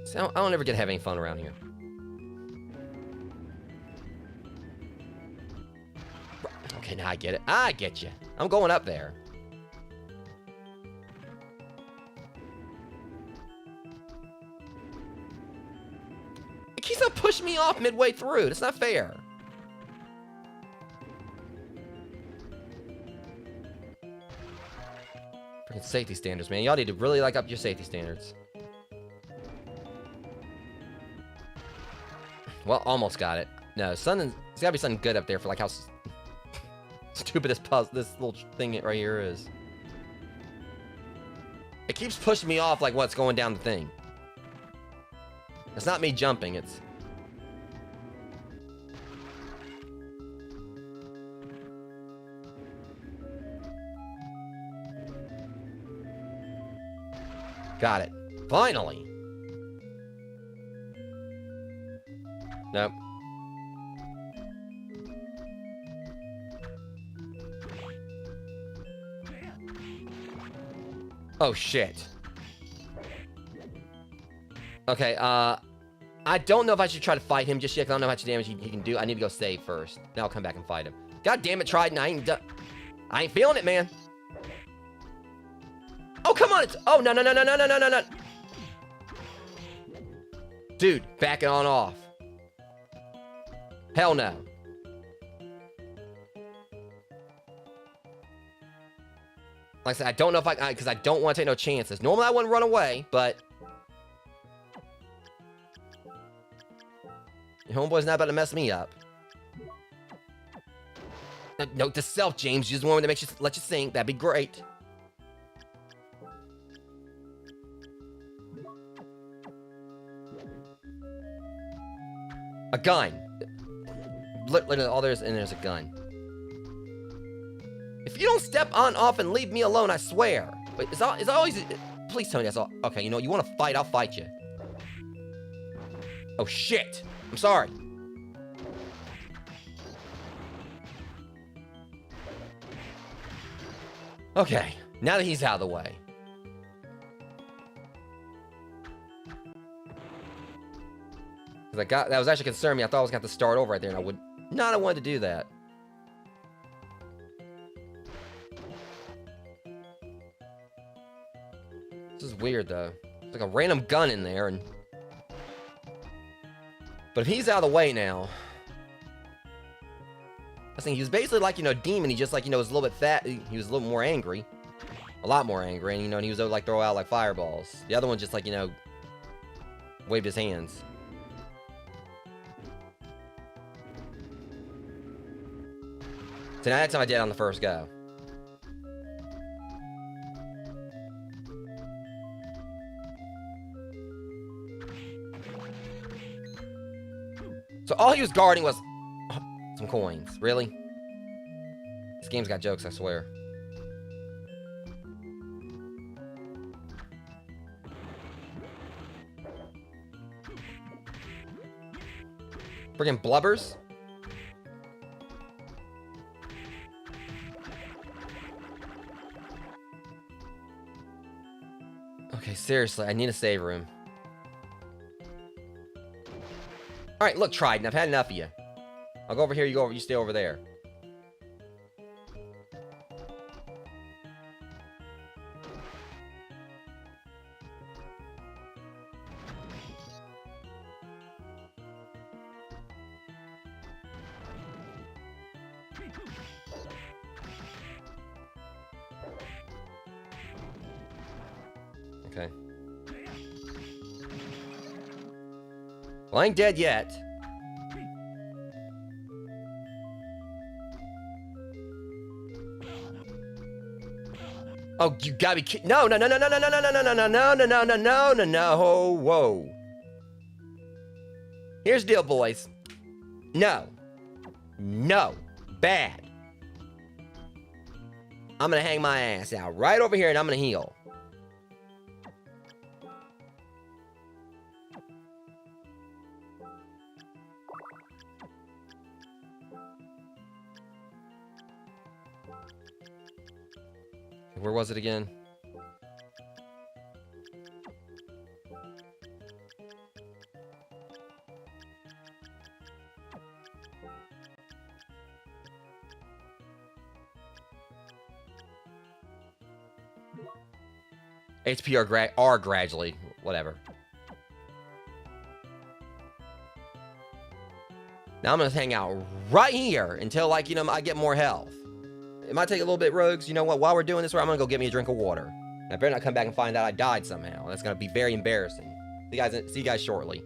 See, I don't ever get to have any fun around here. Okay, now I get it. I get you. I'm going up there. It keeps on pushing me off midway through. That's not fair. Freaking safety standards, man. Y'all need to really like up your safety standards. Well, almost got it. No, there's gotta be something good up there for like how stupid this little thing right here is. It keeps pushing me off like what's going down the thing. It's not me jumping, it's... Got it. Finally! Nope. Oh, shit. Okay, I don't know if I should try to fight him just yet, because I don't know how much damage he can do. I need to go save first. Then I'll come back and fight him. God damn it, Trident. I ain't feeling it, man. Oh, come on. Oh, no, no, no, no, no, no, no, no, no. Dude, back it on off. Hell no. Like I said, I don't know if because I don't want to take no chances. Normally I wouldn't run away, but your homeboy's not about to mess me up. Note to self, James. You just want me to let you think. That'd be great. A gun. Literally, all there's a gun. If you don't step on off and leave me alone, I swear. Wait, it's always. Please tell me that's all. Okay, you know, you want to fight? I'll fight you. Oh shit! I'm sorry. Okay, now that he's out of the way. Because that was actually concerning me. I thought I was going to have to start over right there, and I would not have wanted to do that. This is weird, though. There's like a random gun in there, and... But if he's out of the way now... I think he was basically like, you know, demon. He just, like, you know, was a little bit fat. He was a little more angry. A lot more angry, and, you know, and he was able to, like, throw out, like, fireballs. The other one just, like, you know, waved his hands. So now that's how I did on the first go. So all he was guarding was some coins. Really? This game's got jokes, I swear. Friggin' blubbers? Okay, seriously, I need a save room. Alright, look, Trident, I've had enough of you. I'll go over here, you stay over there. Okay. Well, I ain't dead yet. Oh, you gotta be kidding. No, no, no, no, no, no, no, no, no, no, no, no, no, no, no, no, no, no, whoa. Here's the deal, boys. No. No. Bad. I'm gonna hang my ass out right over here and I'm gonna heal. Where was it again? HP are gradually, whatever. Now I'm gonna hang out right here until, like, you know, I get more health. It might take a little bit, rogues. You know what? While we're doing this, I'm gonna go get me a drink of water. I better not come back and find out I died somehow. That's gonna be very embarrassing. See you guys shortly.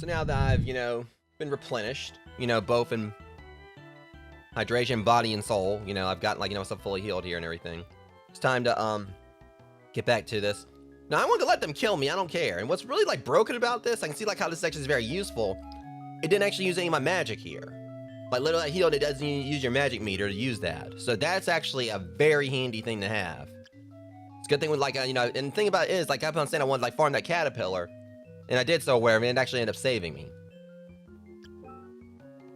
So now that I've, you know, been replenished, you know, both in hydration, body, and soul, you know, I've gotten, like, you know, myself fully healed here and everything. It's time to, get back to this. Now, I want to let them kill me. I don't care. And what's really, like, broken about this, I can see, like, how this section is very useful. It didn't actually use any of my magic here. Like, literally, healed, it doesn't use your magic meter to use that. So that's actually a very handy thing to have. It's a good thing with, like, you know, and the thing about it is, like, I kept on saying I wanted to, like, farm that caterpillar. And I did so aware of it, and it actually ended up saving me.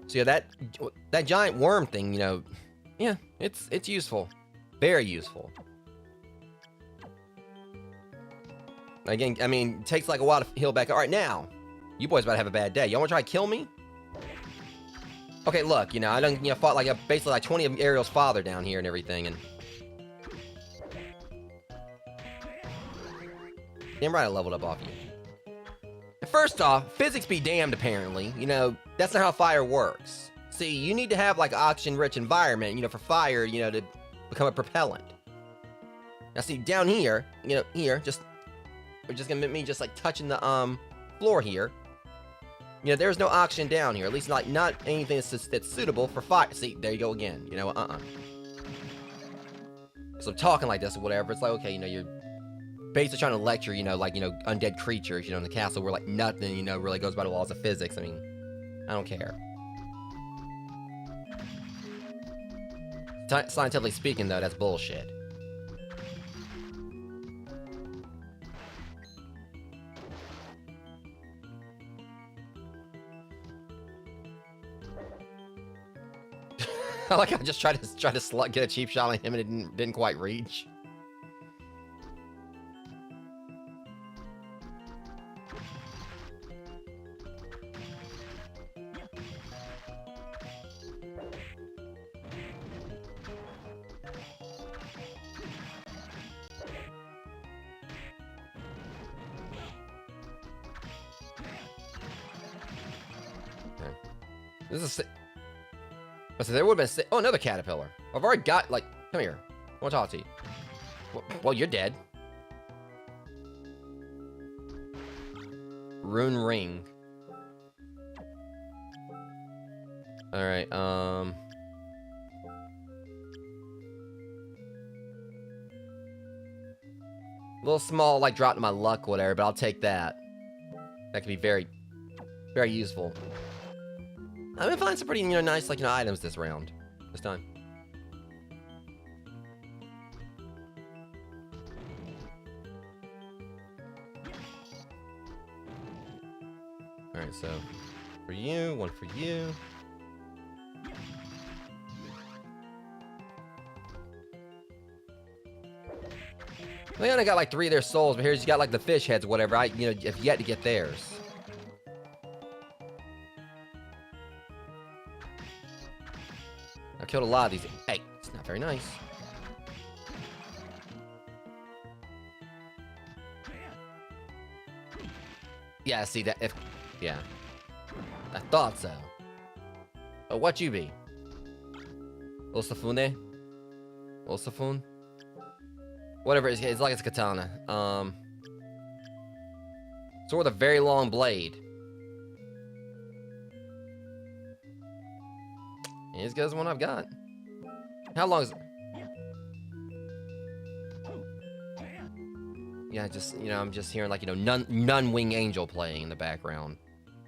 So yeah, that giant worm thing, you know, yeah, it's useful. Very useful. Again, I mean, it takes like a while to heal back. All right, now, you boys about to have a bad day. Y'all want to try to kill me? Okay, look, you know, I done, you know, fought like basically like 20 of Ariel's father down here and everything, and damn right I leveled up off you. First off, physics be damned, apparently. You know, that's not how fire works. See, you need to have, like, oxygen-rich environment, you know, for fire, you know, to become a propellant. Now, see, down here, you know, here, we're just gonna make me just, like, touching the, floor here. You know, there's no oxygen down here. At least, like, not anything that's suitable for fire. See, there you go again. You know, So I'm talking like this or whatever. It's like, okay, you know, you're basically trying to lecture, you know, like, you know, undead creatures, you know, in the castle where, like, nothing, you know, really goes by the laws of physics. I mean, I don't care. Scientifically speaking, though, that's bullshit. I like I just tried to get a cheap shot on him and it didn't quite reach. This is. So there would have been. Oh, another caterpillar. I've already got, like. Come here. I want to talk to you. Well, you're dead. Rune ring. Alright, little small, like, drop to my luck, whatever, but I'll take that. That could be very, very useful. I'm gonna find some pretty, you know, nice, like, you know, items this round. This time. Alright, so for you, one for you. I only got like 3 of their souls, but here's you got like the fish heads or whatever. You know, I've yet to get theirs. I killed a lot of these. Hey, it's not very nice. Yeah, see that if yeah. I thought so. Oh, what you be? Osafune? Osafune? Whatever it's like it's katana. Sword with a very long blade. As good as the one I've got. How long is it? Yeah, just, you know, I'm just hearing, like, you know, Nun Wing Angel playing in the background.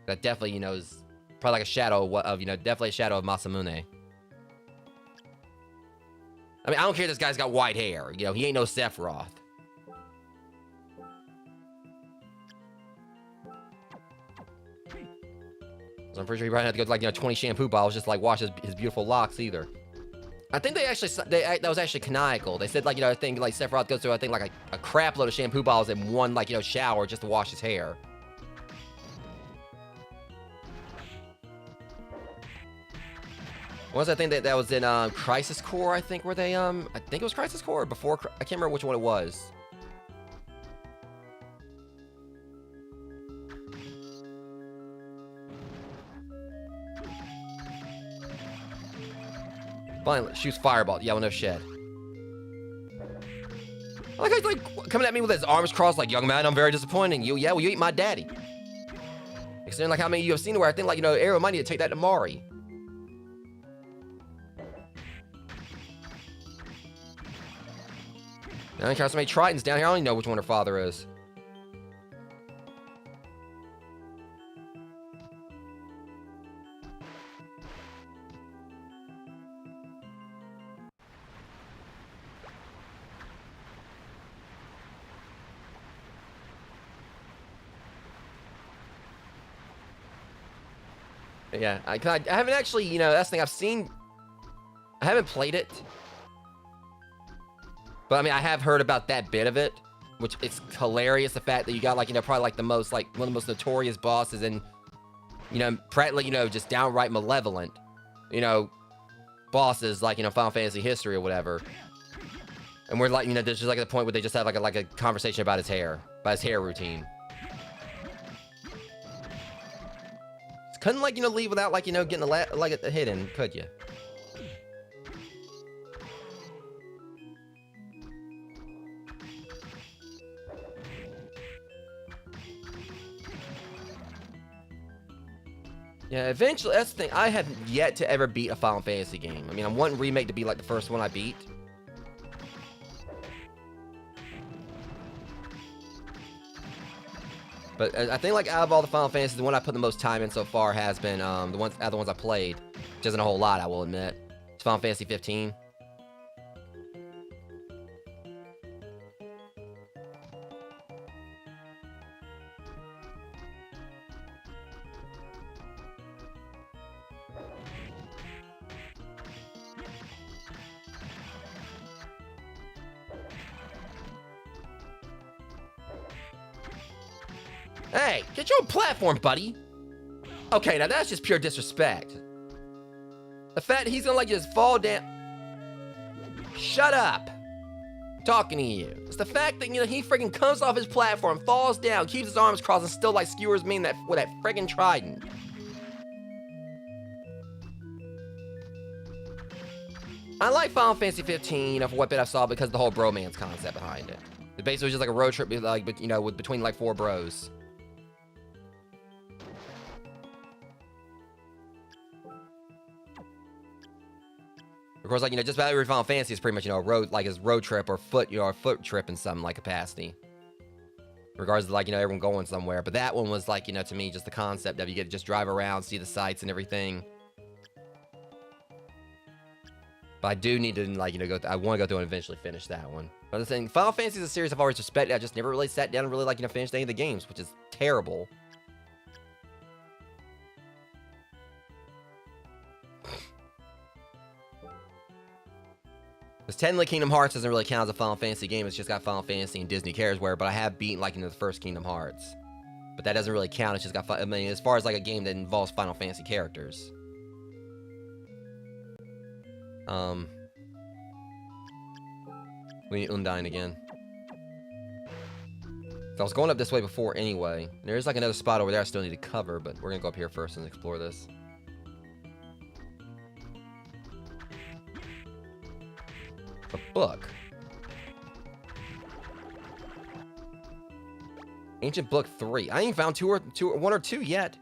That definitely, you know, is probably like a shadow of, you know, definitely a shadow of Masamune. I mean, I don't care if this guy's got white hair. You know, he ain't no Sephiroth. So I'm pretty sure he probably had to go to, like, you know, 20 shampoo bottles just to, like, wash his beautiful locks either. I think that was actually canonical. They said, like, you know, I think, like, Sephiroth goes through, I think, like, a crap load of shampoo bottles in one, like, you know, shower just to wash his hair. Once I think that was in Crisis Core, I think, where they I think it was Crisis Core or before. I can't remember which one it was. Finally, shoots fireball. Yeah, well, no shit. I like he's like coming at me with his arms crossed, like, young man, I'm very disappointed in you. Yeah, well, you ate my daddy. Considering like how many you have seen where I think like, you know, Aria might need to take that to Mari. Now I got so many Tritons down here, I don't even know which one her father is. Yeah, I haven't actually, you know, that's the thing I've seen. I haven't played it. But I mean, I have heard about that bit of it, which it's hilarious. The fact that you got like, you know, probably like the most, like one of the most notorious bosses and, you know, practically, you know, just downright malevolent, you know, bosses like, you know, Final Fantasy history or whatever. And we're like, you know, there's just like the point where they just have like a conversation about his hair routine. Couldn't like, you know, leave without like, you know, getting a hit in, could you? Yeah, eventually, that's the thing. I have yet to ever beat a Final Fantasy game. I mean, I'm wanting Remake to be like the first one I beat. But I think like out of all the Final Fantasies, the one I put the most time in so far has been the other ones I played, which isn't a whole lot, I will admit. It's Final Fantasy 15. Hey, get your own platform, buddy. Okay, now that's just pure disrespect. The fact that he's gonna like just fall down. Shut up. I'm talking to you. It's the fact that, you know, he freaking comes off his platform, falls down, keeps his arms crossed, and still like skewers me with that freaking trident. I like Final Fantasy 15, you know, for what bit I saw because of the whole bromance concept behind it. It basically was just like a road trip, like, you know, between like 4 bros. Of course, like, you know, just about every Final Fantasy is pretty much, you know, a road trip or a foot trip in some like capacity. Regards to like, you know, everyone going somewhere. But that one was like, you know, to me, just the concept of you get to just drive around, see the sights and everything. But I do need to, like, you know, I want to go through and eventually finish that one. But the thing, Final Fantasy is a series I've always respected. I just never really sat down and really, like, you know, finished any of the games, which is terrible. Because technically Kingdom Hearts doesn't really count as a Final Fantasy game. It's just got Final Fantasy and Disney Cares where, but I have beaten, like, into the first Kingdom Hearts. But that doesn't really count. It's just got, I mean, as far as, like, a game that involves Final Fantasy characters. We need Undyne again. So I was going up this way before anyway. There's, like, another spot over there I still need to cover, but we're gonna go up here first and explore this. A book. Ancient Book 3. I ain't found one or two yet.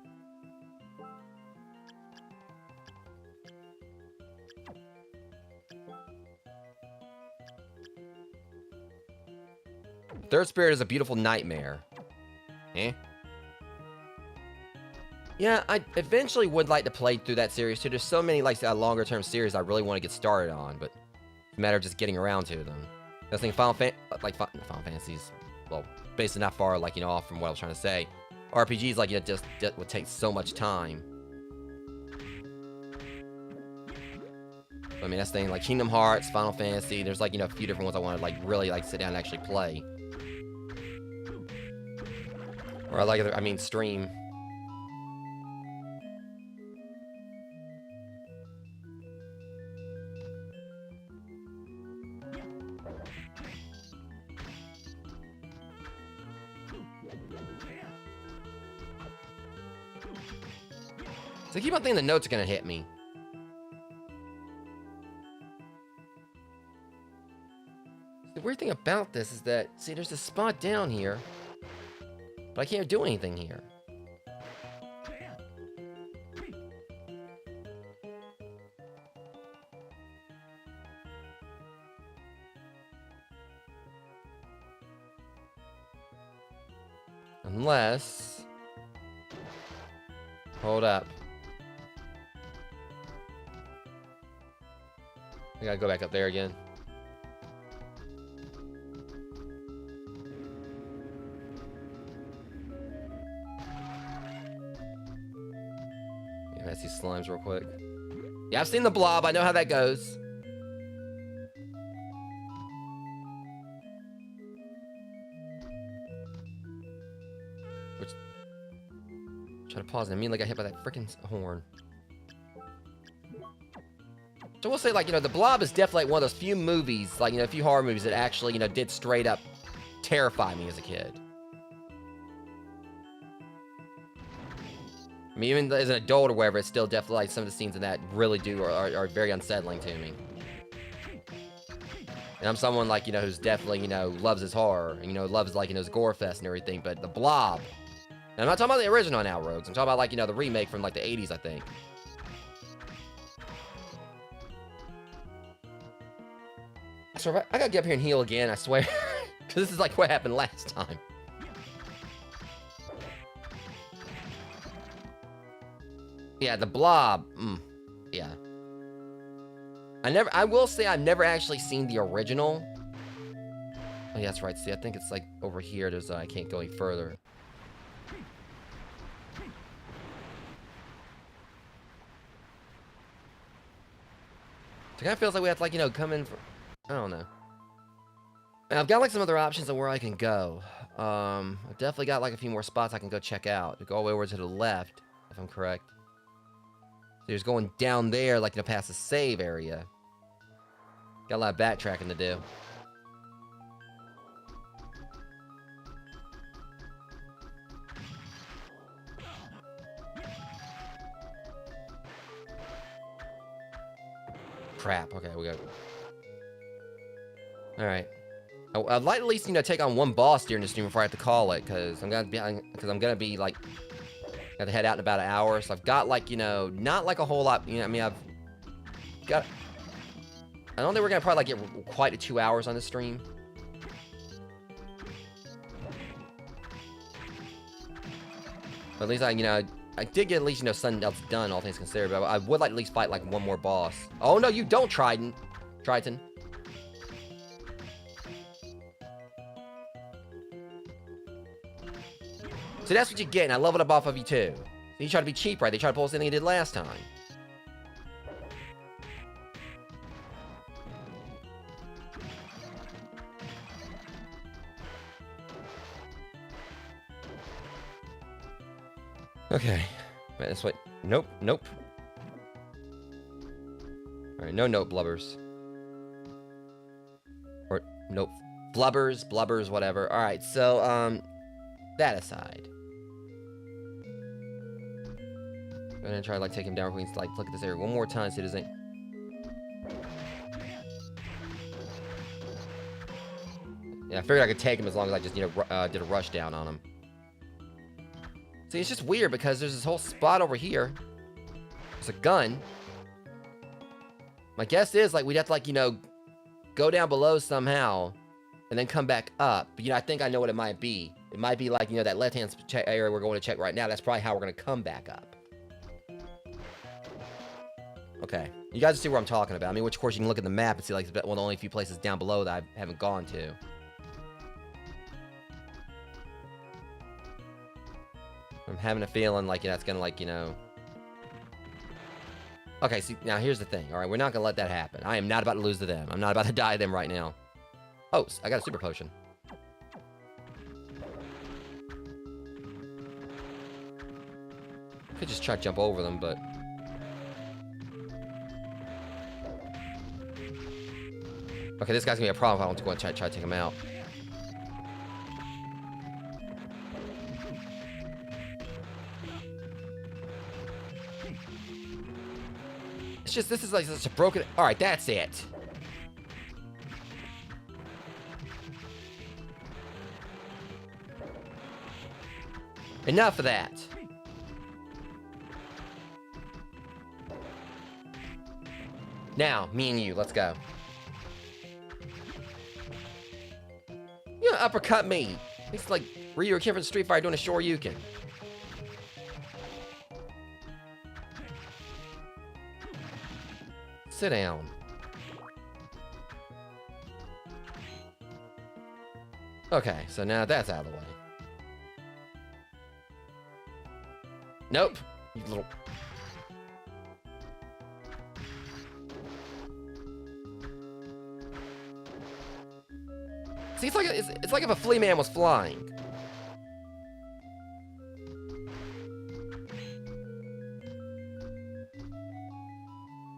Third Spirit is a beautiful nightmare. Eh? Yeah, I eventually would like to play through that series too. There's so many like longer term series I really want to get started on, but it's a matter of just getting around to them. I think Final Fantasies, well, basically not far, like, you know, off from what I was trying to say. RPGs, like, you know, just would take so much time. I mean, that's the thing, like Kingdom Hearts, Final Fantasy, there's like, you know, a few different ones I want to like really like sit down and actually play. Or I mean, stream. So I keep on thinking the notes are gonna hit me. The weird thing about this is that, see, there's a spot down here, but I can't do anything here. Unless... Hold up. I gotta go back up there again. Yeah, let's see slimes real quick. Yeah, I've seen the blob. I know how that goes. Which... Try to pause it. I mean, like I hit by that freaking horn. So we'll say, like, you know, The Blob is definitely like one of those few movies, like, you know, a few horror movies that actually, you know, did straight up terrify me as a kid. I mean, even as an adult or whatever, it's still definitely, like, some of the scenes in that really are very unsettling to me. And I'm someone, like, you know, who's definitely, you know, loves his horror, and, you know, loves, like, you know, his gore fest and everything, but The Blob... And I'm not talking about the original now, Rogues. I'm talking about, like, you know, the remake from, like, the 80s, I think. So I gotta get up here and heal again, I swear. Because this is like what happened last time. Yeah, The Blob. Yeah. I will say I've never actually seen the original. Oh, yeah, that's right. See, I think it's like over here. There's, I can't go any further. It kind of feels like we have to, like, you know, come in for... I don't know. And I've got, like, some other options on where I can go. I've definitely got, like, a few more spots I can go check out. To go all the way over to the left, if I'm correct. So there's going down there, like, you know, past the save area. Got a lot of backtracking to do. Crap. Okay, we go. All right. I'd like to at least, you know, take on one boss during the stream before I have to call it, because I'm gonna be like, got to head out in about an hour. So I've got, like, you know, not like a whole lot. You know, I mean, I've got. I don't think we're gonna probably like get quite to 2 hours on this stream. But at least I, you know, I did get at least, you know, something else done, all things considered. But I would like to at least fight like one more boss. Oh no, you don't, Triton. So that's what you get, and I leveled up off of you too. You try to be cheap, right? They try to pull the same thing you did last time. Okay. Wait, that's what... Nope. Alright, no nope, blubbers. Or, nope. Blubbers, whatever. Alright, so, that aside. I'm gonna try to, like, take him down. We can, like, look at this area one more time, so it doesn't... Yeah, I figured I could take him as long as I just, you know, did a rush down on him. See, it's just weird because there's this whole spot over here. There's a gun. My guess is, like, we'd have to, like, you know, go down below somehow and then come back up. But, you know, I think I know what it might be. It might be, like, you know, that left-hand area we're going to check right now. That's probably how we're going to come back up. Okay. You guys see where I'm talking about. I mean, which, of course, you can look at the map and see, like, one of the only few places down below that I haven't gone to. I'm having a feeling like, yeah, it's gonna, like, you know... Okay, see, now here's the thing, alright? We're not gonna let that happen. I am not about to lose to them. I'm not about to die to them right now. Oh, I got a super potion. Could just try to jump over them, but... Okay, this guy's gonna be a problem if I want to go and try to take him out. It's just, this is like such a broken... Alright, that's it. Enough of that. Now, me and you, let's go. You gonna uppercut me. It's like, Ryu or Kim from Street Fighter doing a Shoryuken. Sit down. Okay, so now that's out of the way. Nope. You little... See, it's like if a flea man was flying.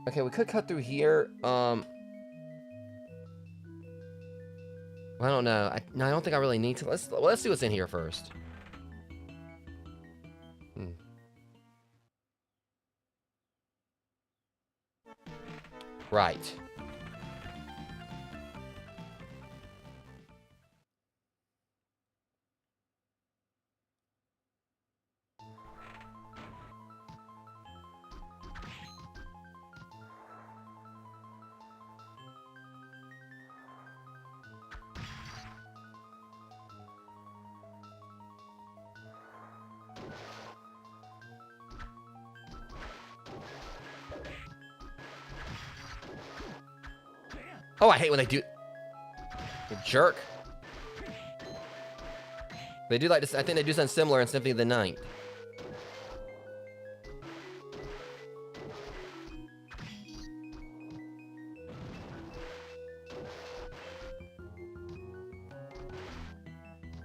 Okay, we could cut through here. I don't know. No, I don't think I really need to. Let's see what's in here first. Right. Oh, I hate when they do... You jerk. They do like this. I think they do something similar in Symphony of the Night.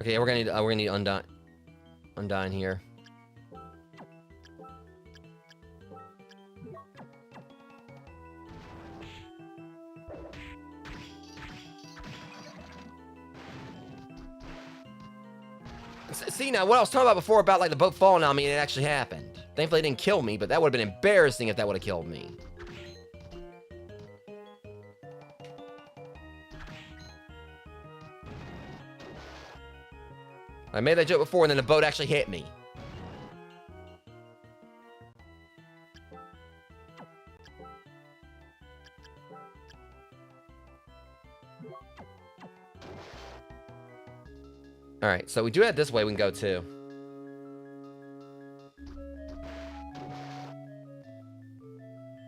Okay, we're gonna need Undyne here. See, now, what I was talking about before about, like, the boat falling on me, and it actually happened. Thankfully, it didn't kill me, but that would have been embarrassing if that would have killed me. I made that joke before, and then the boat actually hit me. Alright, so we do have this way we can go too.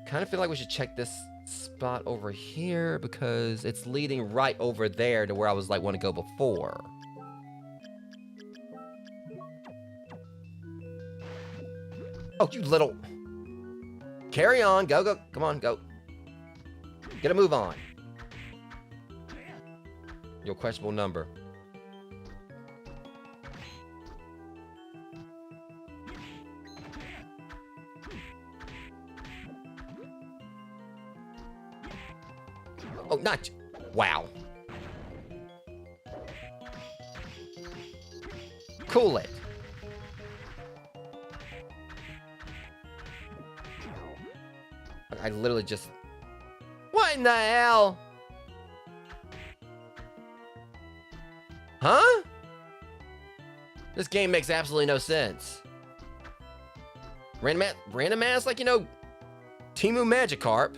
Kind of feel like we should check this spot over here because it's leading right over there to where I was like want to go before. Oh, you little... Carry on, go, come on, go. Get a move on. Your questionable number. Oh, not... Wow. Cool it. I literally just... What in the hell? Huh? This game makes absolutely no sense. Random ass, like, you know, Timu Magikarp.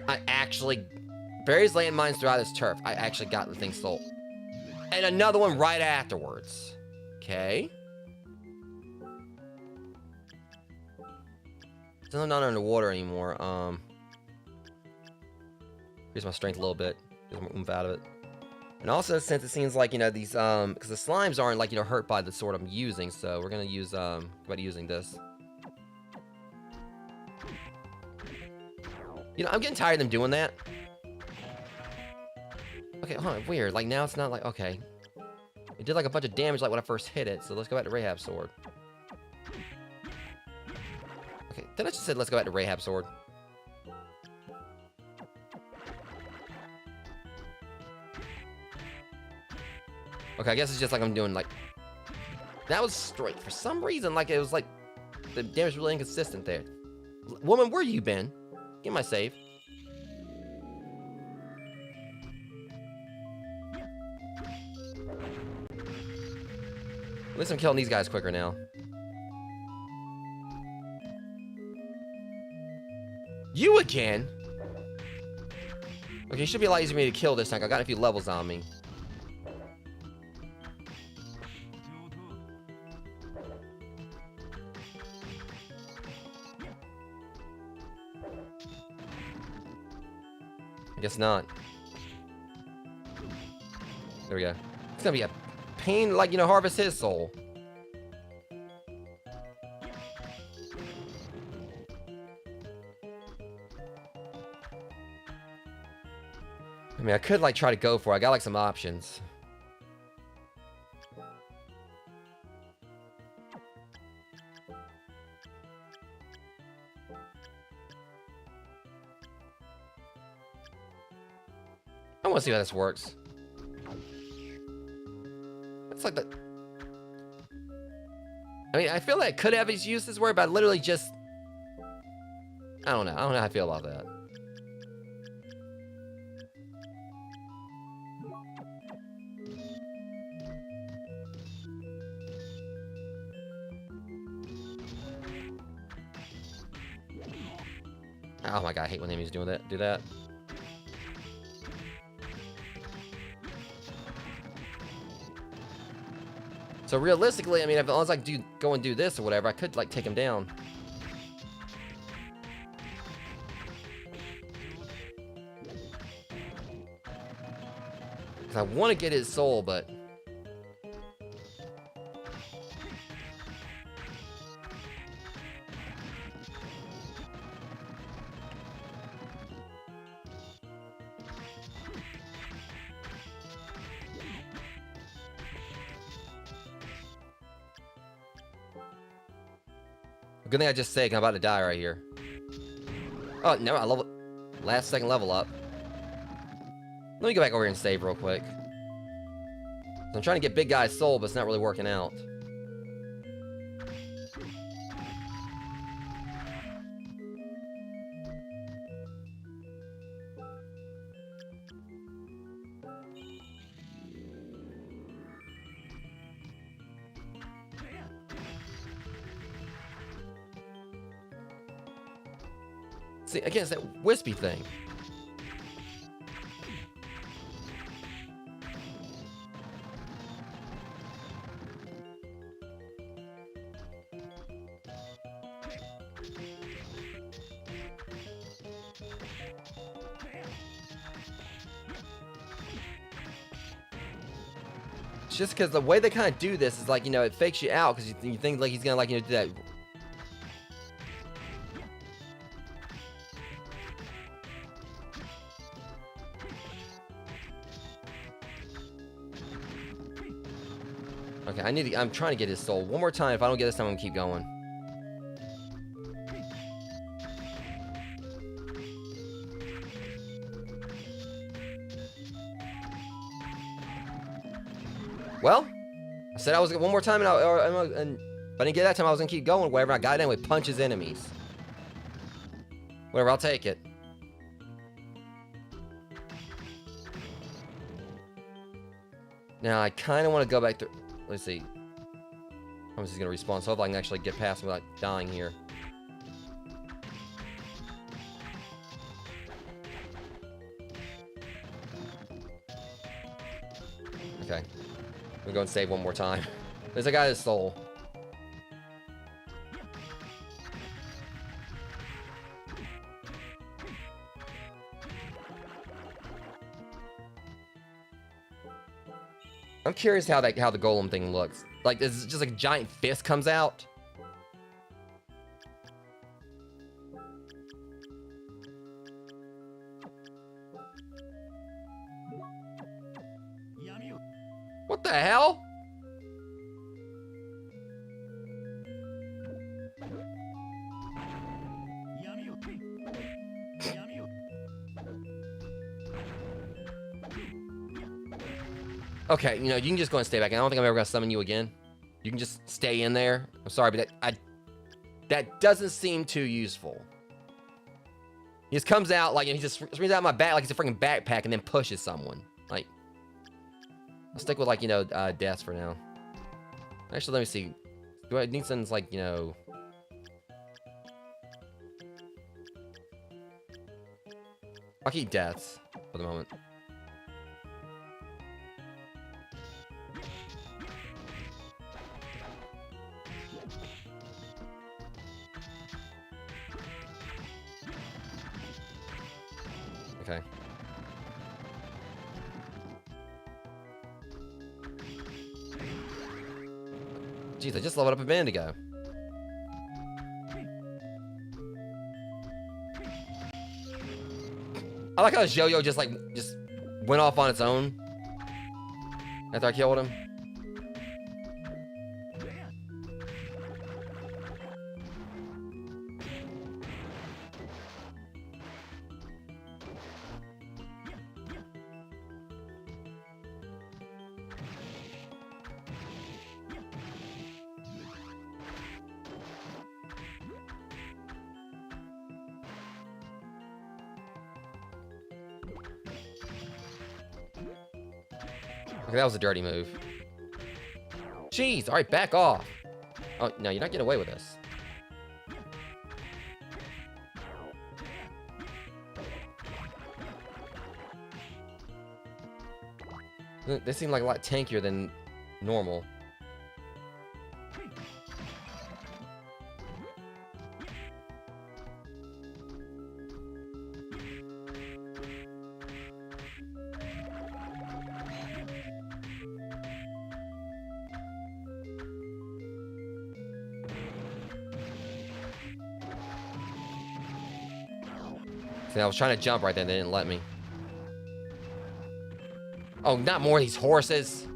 I actually... Various landmines throughout this turf. I actually got the thing sold. And another one right afterwards. Okay. Still not underwater anymore. Here's my strength a little bit. Get my oomph out of it. And also, since it seems like, you know, these, because the slimes aren't, like, you know, hurt by the sword I'm using, so we're gonna use, using this. You know, I'm getting tired of them doing that. Okay, hold on, weird. Like, now it's not like, okay. It did, like, a bunch of damage, like, when I first hit it, so let's go back to Rahab's sword. Okay, then I just said let's go back to Rahab's sword. Okay, I guess it's just like I'm doing, like... That was straight. For some reason, like, it was, like... The damage was really inconsistent there. Woman, where you been? Get my save. At least I'm killing these guys quicker now. You again? Okay, it should be a lot easier for me to kill this time. I got a few levels on me. I guess not. There we go. It's gonna be a pain, like, you know, harvest his soul. I mean, I could, like, try to go for it. I got, like, some options. I want to see how this works. It's like the... I mean, I feel like I could have used this word, but I literally just... I don't know. I don't know how I feel about that. Oh my god, I hate when enemies do that. So realistically, I mean, as long as I go and do this or whatever, I could, like, take him down. Because I want to get his soul, but... Good thing I just saved. I'm about to die right here. Oh, no, I level... Last second level up. Let me go back over here and save real quick. I'm trying to get big guy's soul, but it's not really working out. See, again, it's that wispy thing. It's just because the way they kind of do this is like, you know, it fakes you out because you think like he's gonna, like, you know, do that. Okay, I'm trying to get his soul one more time. If I don't get this time, I'm gonna keep going. Well, I said I was one more time, and if I didn't get that time, I was gonna keep going. Whatever, I got it anyway. Punches enemies. Whatever, I'll take it. Now I kind of want to go back to. Let's see. I'm just gonna respawn, so hopefully I can actually get past him without dying here. Okay. We'll go and save one more time. There's a guy that stole. I'm curious how the golem thing looks. Like, is it just like a giant fist comes out? What the hell? Okay, you know, you can just go and stay back. I don't think I'm ever gonna summon you again. You can just stay in there. I'm sorry, but that doesn't seem too useful. He just comes out like, and he just springs out my back like it's a freaking backpack and then pushes someone. Like, I'll stick with, like, you know, deaths for now. Actually, let me see. Do I need something like, you know... I'll keep deaths for the moment. Okay. Jeez, I just leveled up a minute ago. I like how his yo-yo just went off on its own after I killed him. Okay, that was a dirty move. Jeez, alright, back off. Oh, no, you're not getting away with this. They seem like a lot tankier than normal. See, I was trying to jump right then, they didn't let me. Oh, not more of these horses.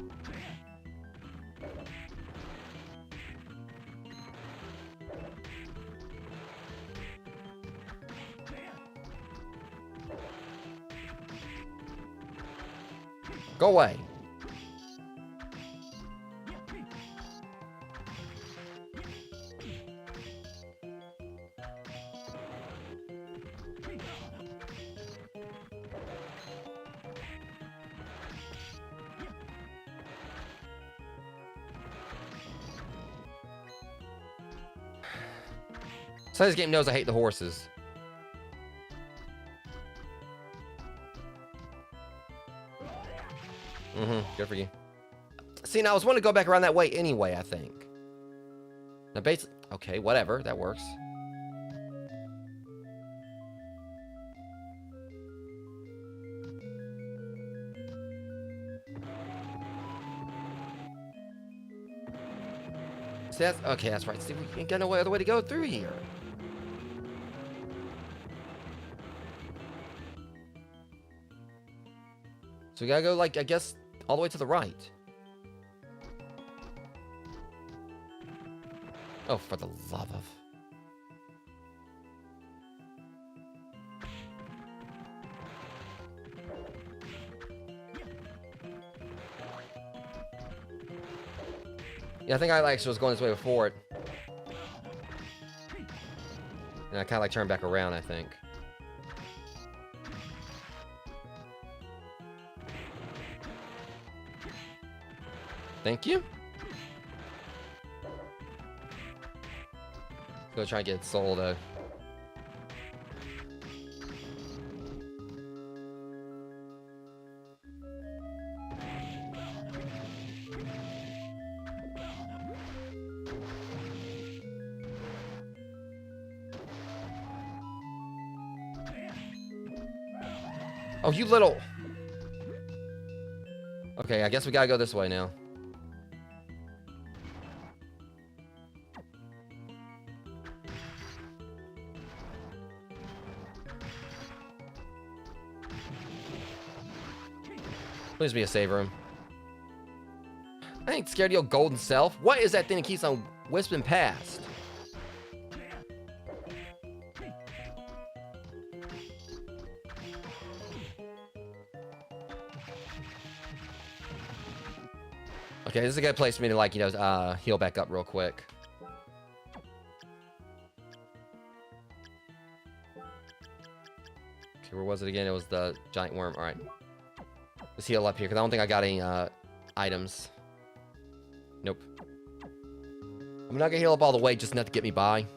Go away. So this game knows I hate the horses. Good for you. See, now I was wanting to go back around that way anyway, I think. Now, basically, okay, whatever, that works. See, that's, okay, that's right. See, we ain't got no other way to go through here. So we gotta go, like, I guess, all the way to the right. Oh, for the love of... Yeah, I think I actually was going this way before it. And I kind of like turned back around, I think. Thank you. Go try and get soul though. Oh, you little... Okay, I guess we gotta go this way now. Please be a save room. I ain't scared of your golden self. What is that thing that keeps on whispering past? Okay, this is a good place for me to, like, you know, heal back up real quick. Okay, where was it again? It was the giant worm. All right. Let's heal up here, because I don't think I got any items. Nope. I'm not gonna heal up all the way just enough to get me by.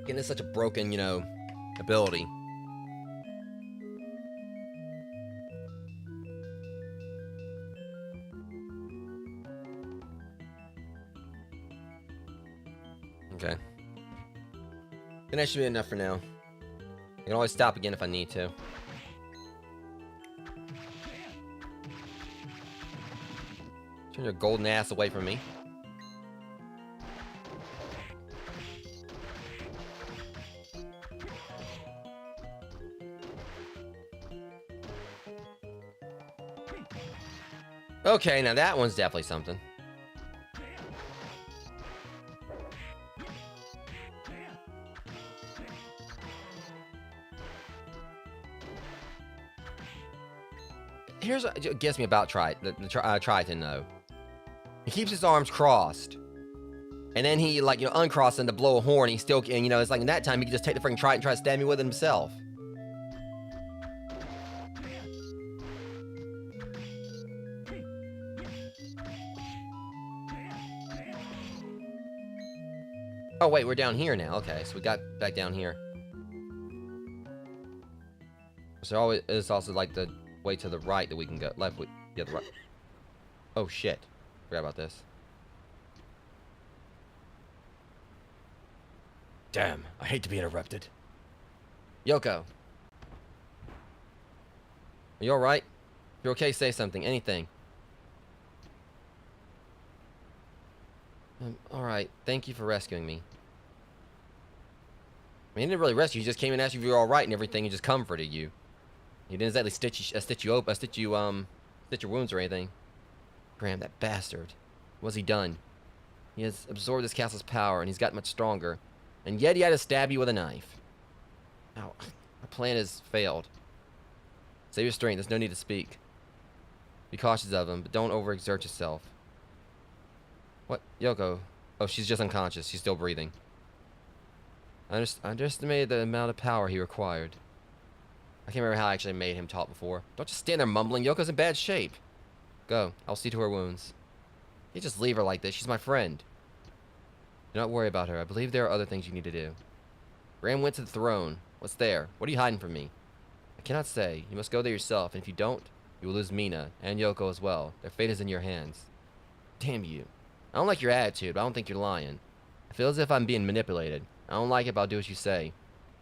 Again, it's such a broken, you know, ability. Okay. And that should be enough for now. I can always stop again if I need to. Turn your golden ass away from me. Okay, now that one's definitely something. Here's what gets me about Triton, though. He keeps his arms crossed. And then he, like, you know, uncrosses them to blow a horn. He still, and, you know, it's like in that time, he can just take the freaking Triton and try to stab me with it himself. Oh, wait, we're down here now. Okay, so we got back down here. So always, it's also like the way to the right that we can go. Left, yeah, the right. Oh, shit. Forgot about this. Damn, I hate to be interrupted. Yoko. Are you alright? If you're okay, say something. Anything. Alright, thank you for rescuing me. I mean, he didn't really rescue you. He just came and asked you if you were alright and everything and just comforted you. He didn't exactly stitch your wounds or anything. Graham, that bastard. What's he done? He has absorbed this castle's power and he's gotten much stronger. And yet he had to stab you with a knife. Now, our plan has failed. Save your strength. There's no need to speak. Be cautious of him, but don't overexert yourself. What? Yoko? Oh, she's just unconscious. She's still breathing. I underestimated the amount of power he required. I can't remember how I actually made him talk before. Don't just stand there mumbling. Yoko's in bad shape. Go. I'll see to her wounds. You just leave her like this. She's my friend. Do not worry about her. I believe there are other things you need to do. Graham went to the throne. What's there? What are you hiding from me? I cannot say. You must go there yourself, and if you don't, you will lose Mina, and Yoko as well. Their fate is in your hands. Damn you. I don't like your attitude, but I don't think you're lying. I feel as if I'm being manipulated. I don't like it, but I'll do what you say.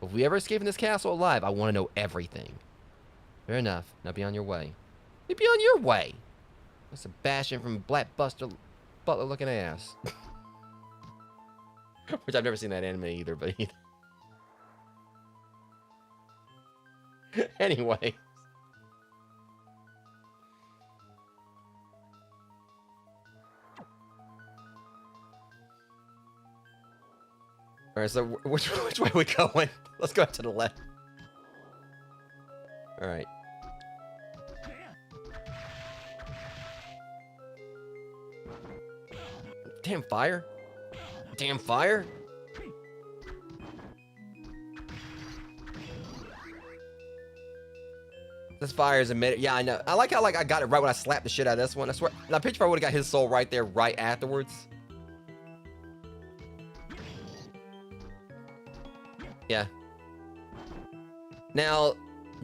But if we ever escape from this castle alive, I want to know everything. Fair enough. Now be on your way. Be on your way! That's Sebastian from Black Butler looking ass. Which I've never seen that anime either, but anyway. Alright, so which way are we going? Let's go to the left. Alright. Damn fire. Damn fire. This fire is emitted. Yeah, I know. I like how I got it right when I slapped the shit out of this one. I swear. I picture if I would have got his soul right there, right afterwards. Yeah. Now,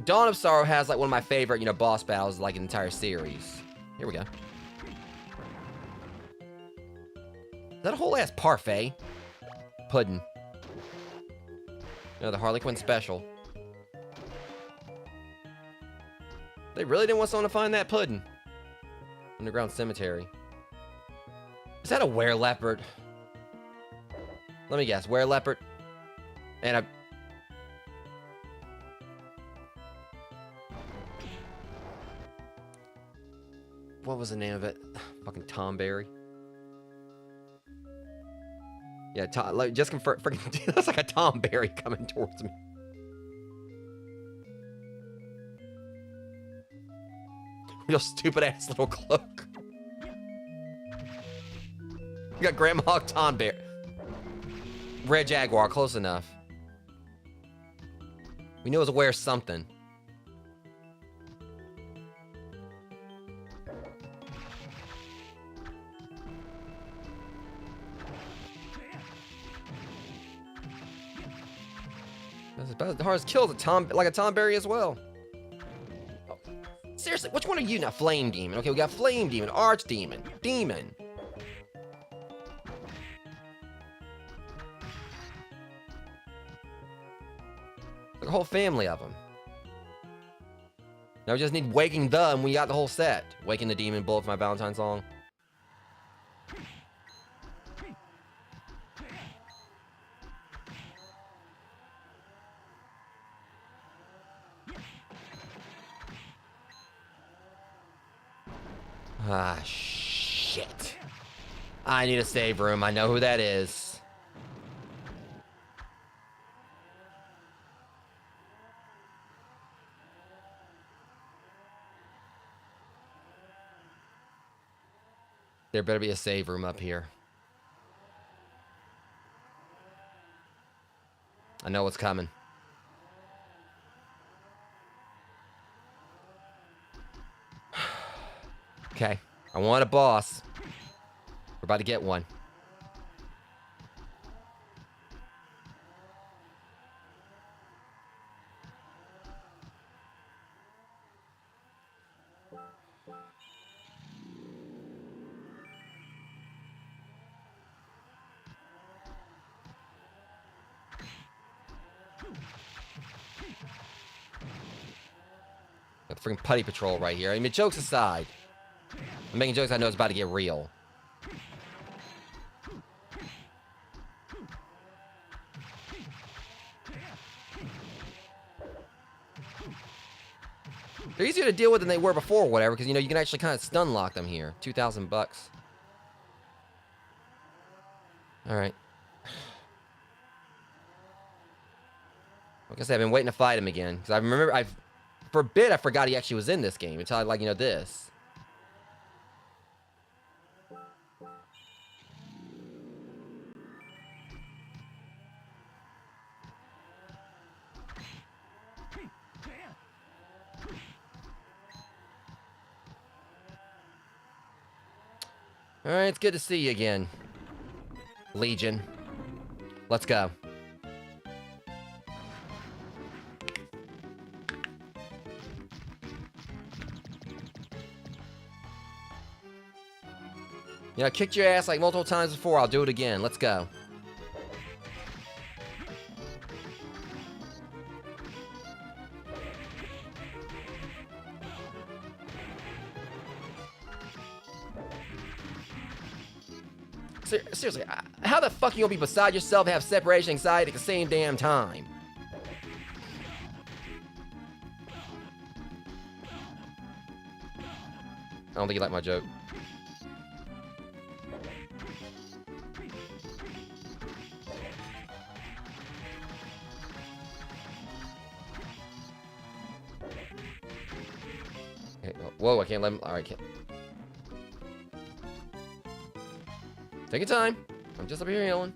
Dawn of Sorrow has like one of my favorite, you know, boss battles like an entire series. Here we go. Is that a whole ass parfait? Pudding. You know, the Harley Quinn special. They really didn't want someone to find that pudding. Underground cemetery. Is that a were-leopard? Let me guess. Were-leopard? And a... What was the name of it? Fucking Tom Berry. Yeah, like, just confirm. Freaking, that's like a Tom Berry coming towards me. Your stupid ass little cloak. You got Grandma Tom Berry. Red Jaguar, close enough. We knew it was aware of something. about as hard as kills like a Tom Berry as well. Oh, seriously, which one are you now? Flame Demon. Okay, we got Flame Demon, Arch Demon, Demon. Like a whole family of them. Now we just need Waking the, and we got the whole set. Waking the Demon, Bullet for My Valentine song. Ah, shit. I need a save room. I know who that is. There better be a save room up here. I know what's coming. Okay, I want a boss. We're about to get one. Got the freaking Putty Patrol right here. I mean, jokes aside. I'm making jokes I know it's about to get real. They're easier to deal with than they were before or whatever, because, you know, you can actually kind of stun lock them here. 2,000 bucks. Alright. Like I said, I've been waiting to fight him again. Because I remember, for a bit, I forgot he actually was in this game. Until I, like, you know, this. Alright, it's good to see you again, Legion. Let's go. You know, I kicked your ass like multiple times before. I'll do it again. Let's go. Seriously, how the fuck are you gonna be beside yourself and have separation anxiety at the same damn time? I don't think you like my joke. Okay, whoa, I can't let him. Alright, can't. Take your time. I'm just up here healing.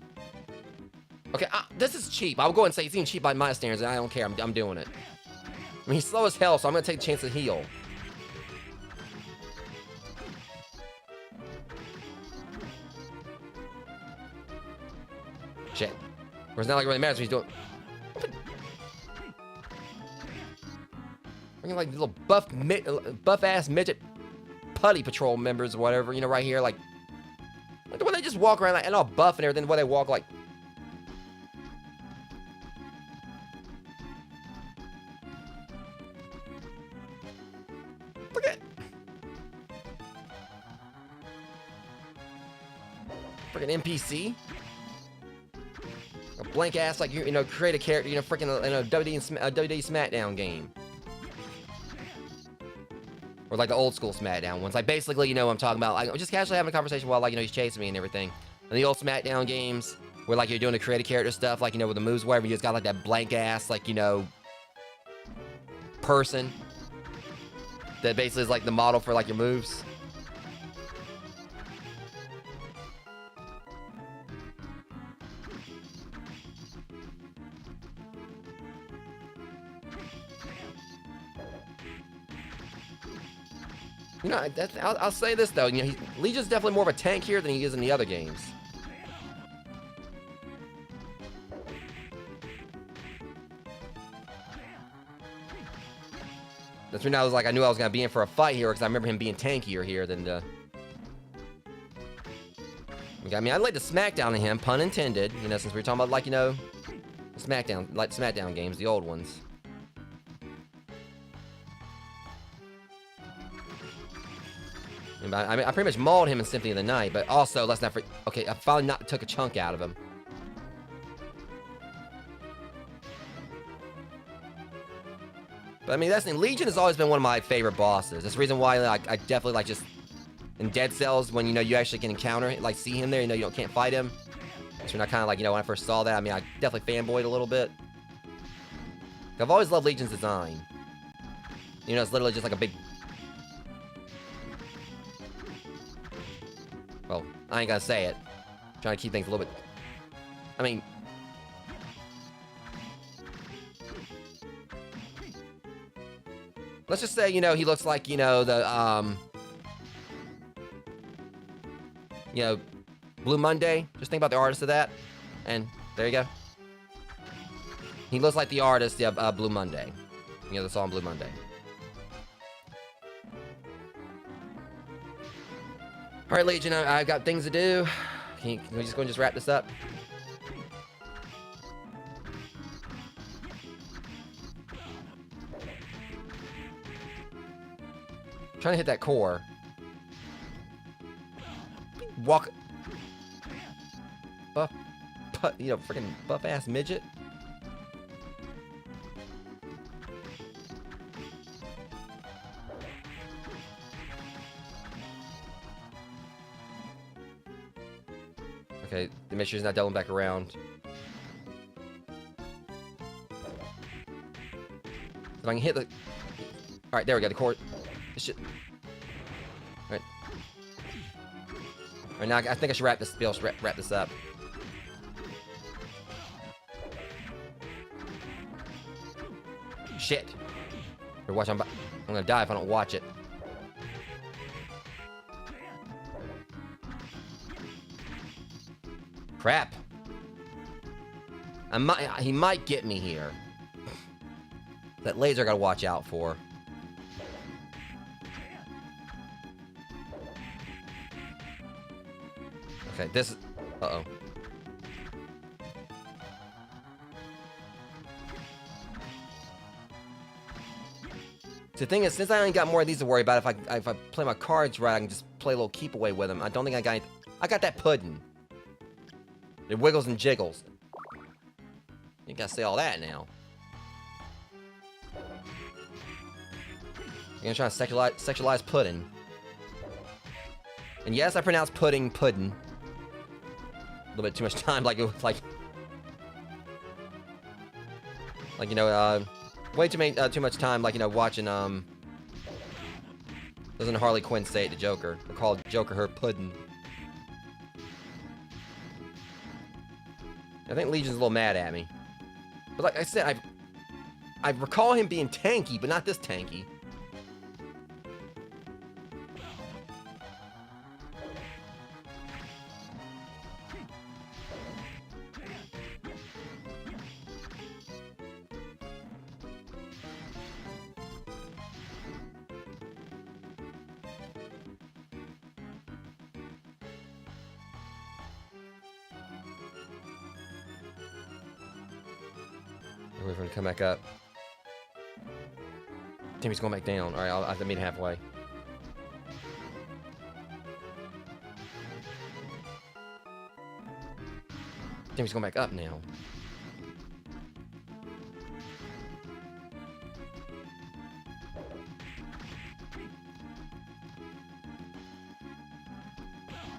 Okay, this is cheap. I'll go and say it's even cheap by my standards, and I don't care. I'm doing it. I mean, he's slow as hell, so I'm gonna take a chance to heal. Shit. Whereas now, like, it really matters what he's doing. Bringing like little buff-ass midget Putty Patrol members or whatever, you know, right here, like. Like the way they just walk around like, and all buff and everything, the way they walk like. Look at. Freaking NPC. A blank ass, like, you know, create a character, you know, freaking, you know, WWE SmackDown game. Or like the old school SmackDown ones. Like basically, you know what I'm talking about. Like, I'm just casually having a conversation while, like, you know, he's chasing me and everything. And the old SmackDown games where, like, you're doing the creative character stuff, like, you know, with the moves, whatever, you just got like that blank ass, like, you know, person that basically is like the model for like your moves. You know, I'll say this though. You know, Legion's definitely more of a tank here than he is in the other games. That's when I was like, I knew I was gonna be in for a fight here because I remember him being tankier here than the. I mean, I'd like to smackdown to him, pun intended. You know, since we were talking about like SmackDown, like SmackDown games, the old ones. I mean, I pretty much mauled him in Symphony of the Night, but also let's not forget. Okay, I finally took a chunk out of him. But I mean, that's the thing. Legion has always been one of my favorite bosses. That's the reason why I definitely like just in Dead Cells when you actually can encounter like see him there. You can't fight him. So when I kind of like when I first saw that, I mean, I definitely fanboyed a little bit. I've always loved Legion's design. It's literally just like a big. Well, I ain't gonna say it. I'm trying to keep things a little bit. I mean. Let's just say, he looks like, the, Blue Monday. Just think about the artist of that. And there you go. He looks like the artist of Blue Monday. The song Blue Monday. All right, Legion, I've got things to do. Can we just go and just wrap this up? Trying to hit that core. Walk. Buff. Freaking buff ass midget. Okay, make sure he's not doubling back around. If I can hit the. Alright, there we go, the core. This shit. Alright. Alright, now I think I should wrap this up. Shit. Or watch, I'm gonna die if I don't watch it. Crap. He might get me here. That laser I gotta watch out for. Okay, this is... Uh-oh. The thing is, since I only got more of these to worry about, if I play my cards right, I can just play a little keep away with them. I don't think I got anything. I got that pudding. It wiggles and jiggles. You gotta say all that now. You're gonna try to sexualize pudding. And yes, I pronounce pudding. A little bit too much time, way too much time, watching, doesn't Harley Quinn say it to Joker? Or call Joker her pudding. I think Legion's a little mad at me. But like I said, I recall him being tanky, but not this tanky. Wait for him to come back up. Timmy's going back down. Alright, I'll have to meet halfway. Timmy's going back up now.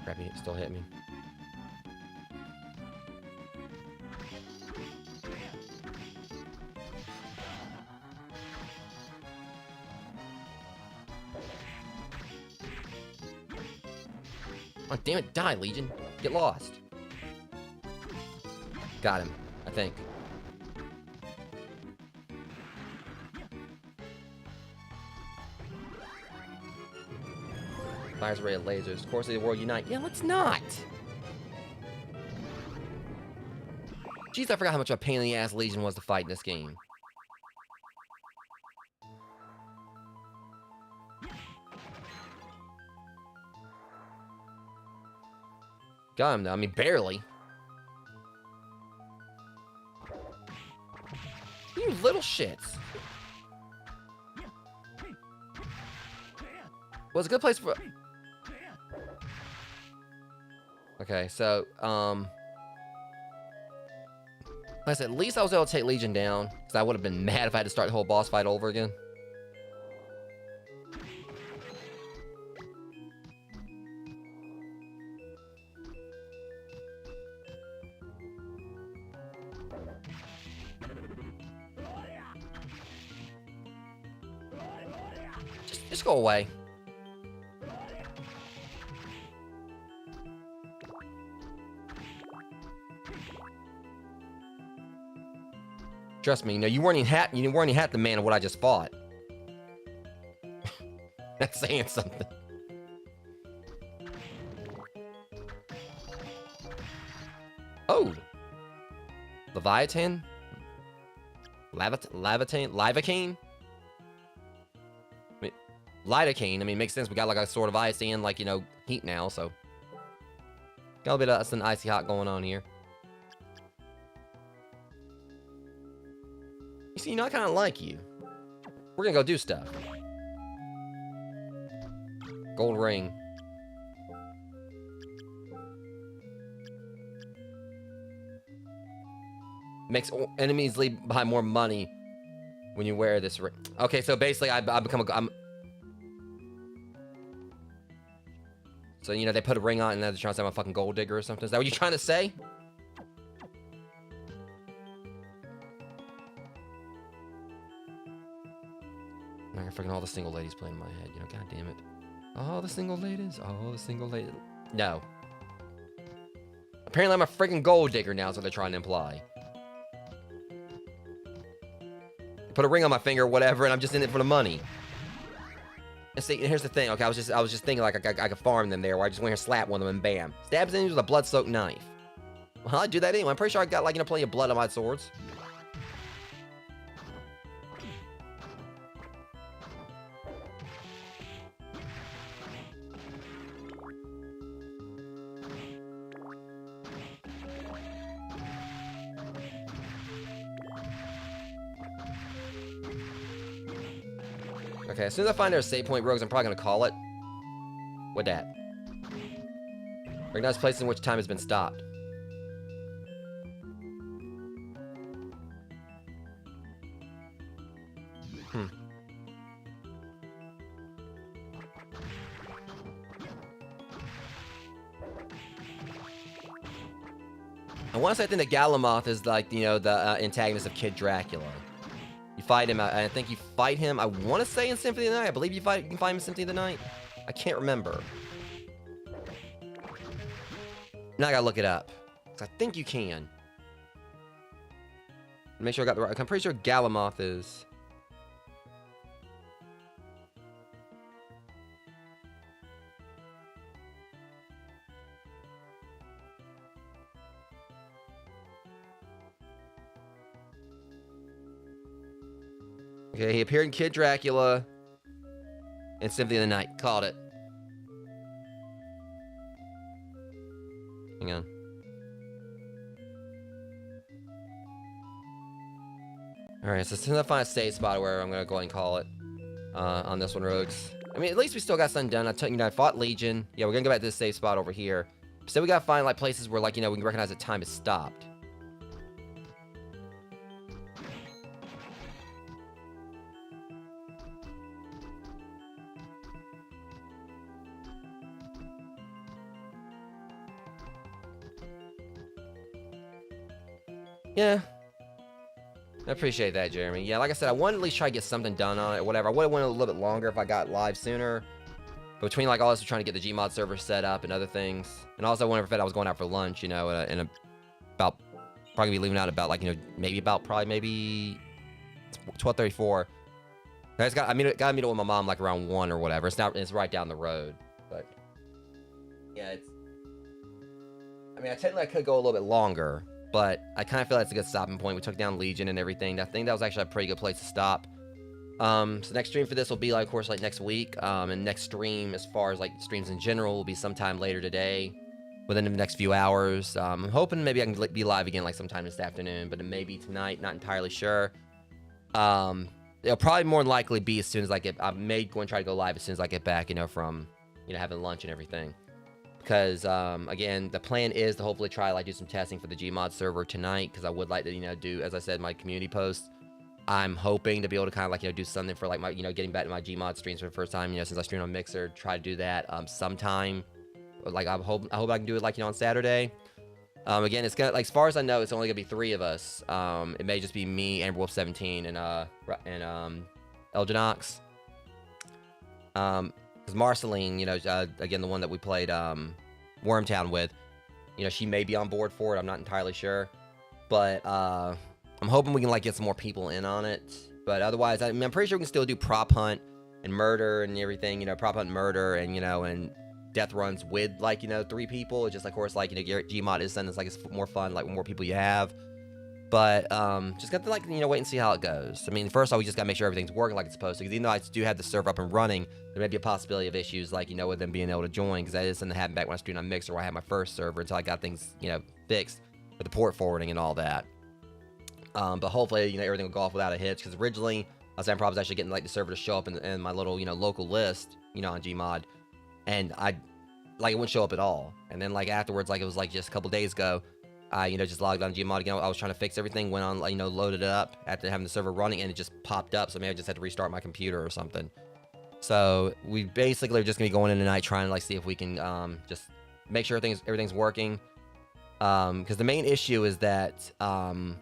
Crap, he still hit me. Oh, damn it, die, Legion. Get lost. Got him, I think. Fires array of lasers. Of course, the world unite. Yeah, let's not. Jeez, I forgot how much of a pain in the ass Legion was to fight in this game. Got him though. I mean, barely. You little shits. Well, it's a good place for... Okay, so, like I said, at least I was able to take Legion down, because I would have been mad if I had to start the whole boss fight over again. Just go away. Trust me, you weren't even half the man of what I just fought. That's saying something. Oh, Leviathan, Lidocaine. Lidocaine. I mean, makes sense. We got like a sort of icy and like heat now, so got a bit of some icy hot going on here. You see, I kind of like you. We're gonna go do stuff. Gold ring. Makes enemies leave behind more money when you wear this ring. Okay, so basically, I become a. So they put a ring on and they're trying to say I'm a fucking gold digger or something. Is that what you're trying to say? I got freaking all the single ladies playing in my head, god damn it. All the single ladies, No. Apparently I'm a freaking gold digger now, is what they're trying to imply. Put a ring on my finger or whatever, and I'm just in it for the money. And see, here's the thing, okay, I was just thinking like I could farm them there, where I just went here and slap one of them and bam. Stabs enemies with a blood-soaked knife. Well, I'd do that anyway. I'm pretty sure I got like, plenty of blood on my swords. Okay, as soon as I find their save point rogues, I'm probably gonna call it. With that. Recognize places in which time has been stopped. I want to say I think that Galamoth is like, the antagonist of Kid Dracula. You fight him, I think you fight him, I want to say in Symphony of the Night. I believe you can find him in Symphony of the Night. I can't remember. Now I gotta look it up. Because I think you can. Make sure I got the right. I'm pretty sure Galamoth is. Okay, he appeared in Kid Dracula and Symphony of the Night. Called it. Hang on. Alright, so as soon as I find a save spot where I'm gonna go ahead and call it on this one, Rogues. I mean, at least we still got something done. I fought Legion. Yeah, we're gonna go back to this save spot over here. So we gotta find like places where like, we can recognize that time has stopped. Yeah. I appreciate that, Jeremy. Yeah, like I said, I wanted to at least try to get something done on it or whatever. I would have went a little bit longer if I got live sooner. But between like all this, we're trying to get the Gmod server set up and other things. And also whenever I was going out for lunch, and about probably be leaving out about like, maybe 12:34. I just gotta meet up with my mom like around 1 or whatever. It's right down the road. But yeah, I technically I could go a little bit longer. But I kind of feel that's a good stopping point. We took down Legion and everything. I think that was actually a pretty good place to stop. So next stream for this will be, like, of course, like next week. And next stream, as far as like streams in general, will be sometime later today. within the next few hours. I'm hoping maybe I can be live again like sometime this afternoon, but it may be tonight. Not entirely sure. It'll probably more than likely be as soon as I may go and try to go live as soon as I get back, from, having lunch and everything. Because, again, the plan is to hopefully try, do some testing for the Gmod server tonight, because I would like to, do, as I said, my community post. I'm hoping to be able to kind of, do something for, my, getting back to my Gmod streams for the first time, since I streamed on Mixer, try to do that, sometime. I hope I can do it, on Saturday. Again, it's gonna, as far as I know, it's only gonna be 3 of us. It may just be me, AmberWolf17, and Elginox. Because Marceline, again, the one that we played Wormtown with, she may be on board for it. I'm not entirely sure, but I'm hoping we can get some more people in on it. But otherwise, I'm pretty sure we can still do prop hunt and murder and everything. Prop hunt, and murder, and and death runs with 3 people. It's just of course Gmod is something that's it's more fun with more people you have. But just got to wait and see how it goes. I mean, first of all, we just gotta make sure everything's working like it's supposed to. Because even though I do have the server up and running, there may be a possibility of issues with them being able to join. Because that is something that happened back when I streamed on Mixer, where I had my first server until I got things fixed with the port forwarding and all that. But hopefully everything will go off without a hitch. Because originally I was having problems actually getting the server to show up in my little local list on Gmod, and it wouldn't show up at all. And then afterwards, it was just a couple days ago, I just logged on Gmod again. I was trying to fix everything, went on loaded it up after having the server running, and it just popped up. So maybe I just had to restart my computer or something. So we basically are just gonna be going in tonight trying to see if we can just make sure everything's working. Because the main issue is that for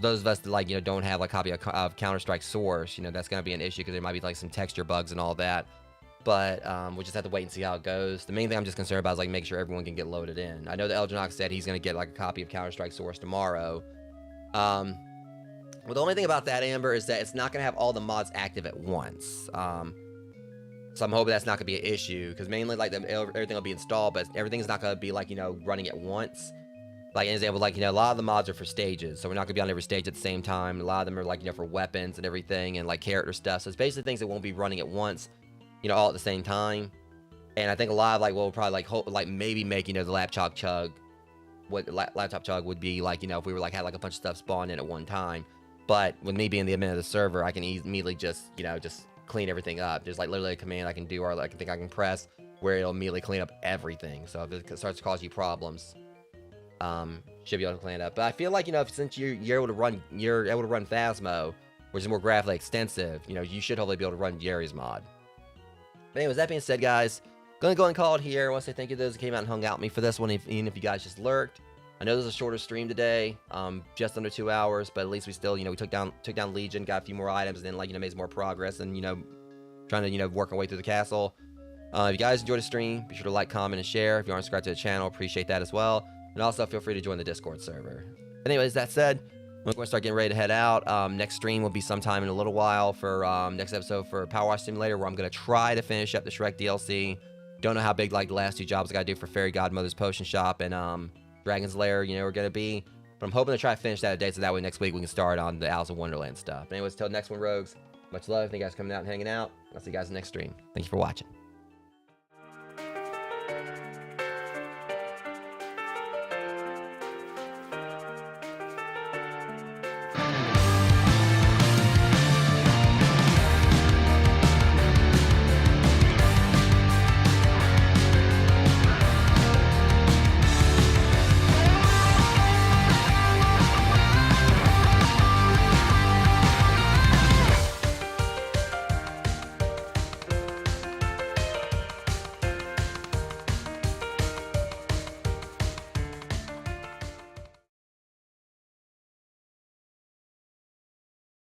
those of us that don't have a copy of Counter-Strike Source, that's gonna be an issue because there might be some texture bugs and all that. But we'll just have to wait and see how it goes. The main thing I'm just concerned about is making sure everyone can get loaded in. I know that Elginox said he's going to get a copy of Counter-Strike Source tomorrow. Well, the only thing about that, Amber, is that it's not going to have all the mods active at once. So I'm hoping that's not going to be an issue, because mainly everything will be installed, but everything's not going to be running at once. An example, a lot of the mods are for stages, so we're not going to be on every stage at the same time. A lot of them are for weapons and everything, and character stuff. So it's basically things that won't be running at once, all at the same time. And I think a lot of we'll probably maybe make the laptop chug. What laptop chug would be if we were had a bunch of stuff spawned in at one time. But with me being the admin of the server, I can immediately just just clean everything up. There's literally a command I can do, or I can press where it'll immediately clean up everything. So if it starts to cause you problems, should be able to clean it up. But I feel since you're able to run Phasmo, which is more graphically extensive, you should hopefully be able to run Jerry's mod. But anyways, that being said, guys, gonna go and call it here. I want to say thank you to those who came out and hung out with me for this one, even if you guys just lurked. I know this is a shorter stream today, just under 2 hours, but at least we still, we took down Legion, got a few more items, and then made some more progress, and trying to work our way through the castle. If you guys enjoyed the stream, be sure to like, comment, and share. If you aren't subscribed to the channel, appreciate that as well. And also feel free to join the Discord server. Anyways, that said, I'm going to start getting ready to head out. Next stream will be sometime in a little while for next episode for Power Wash Simulator, where I'm going to try to finish up the Shrek DLC. Don't know how big the last 2 jobs I got to do for Fairy Godmother's Potion Shop and Dragon's Lair, are going to be. But I'm hoping to try to finish that a day so that way next week we can start on the Alice in Wonderland stuff. But anyways, till next one, Rogues. Much love. Thank you guys for coming out and hanging out. I'll see you guys in the next stream. Thank you for watching.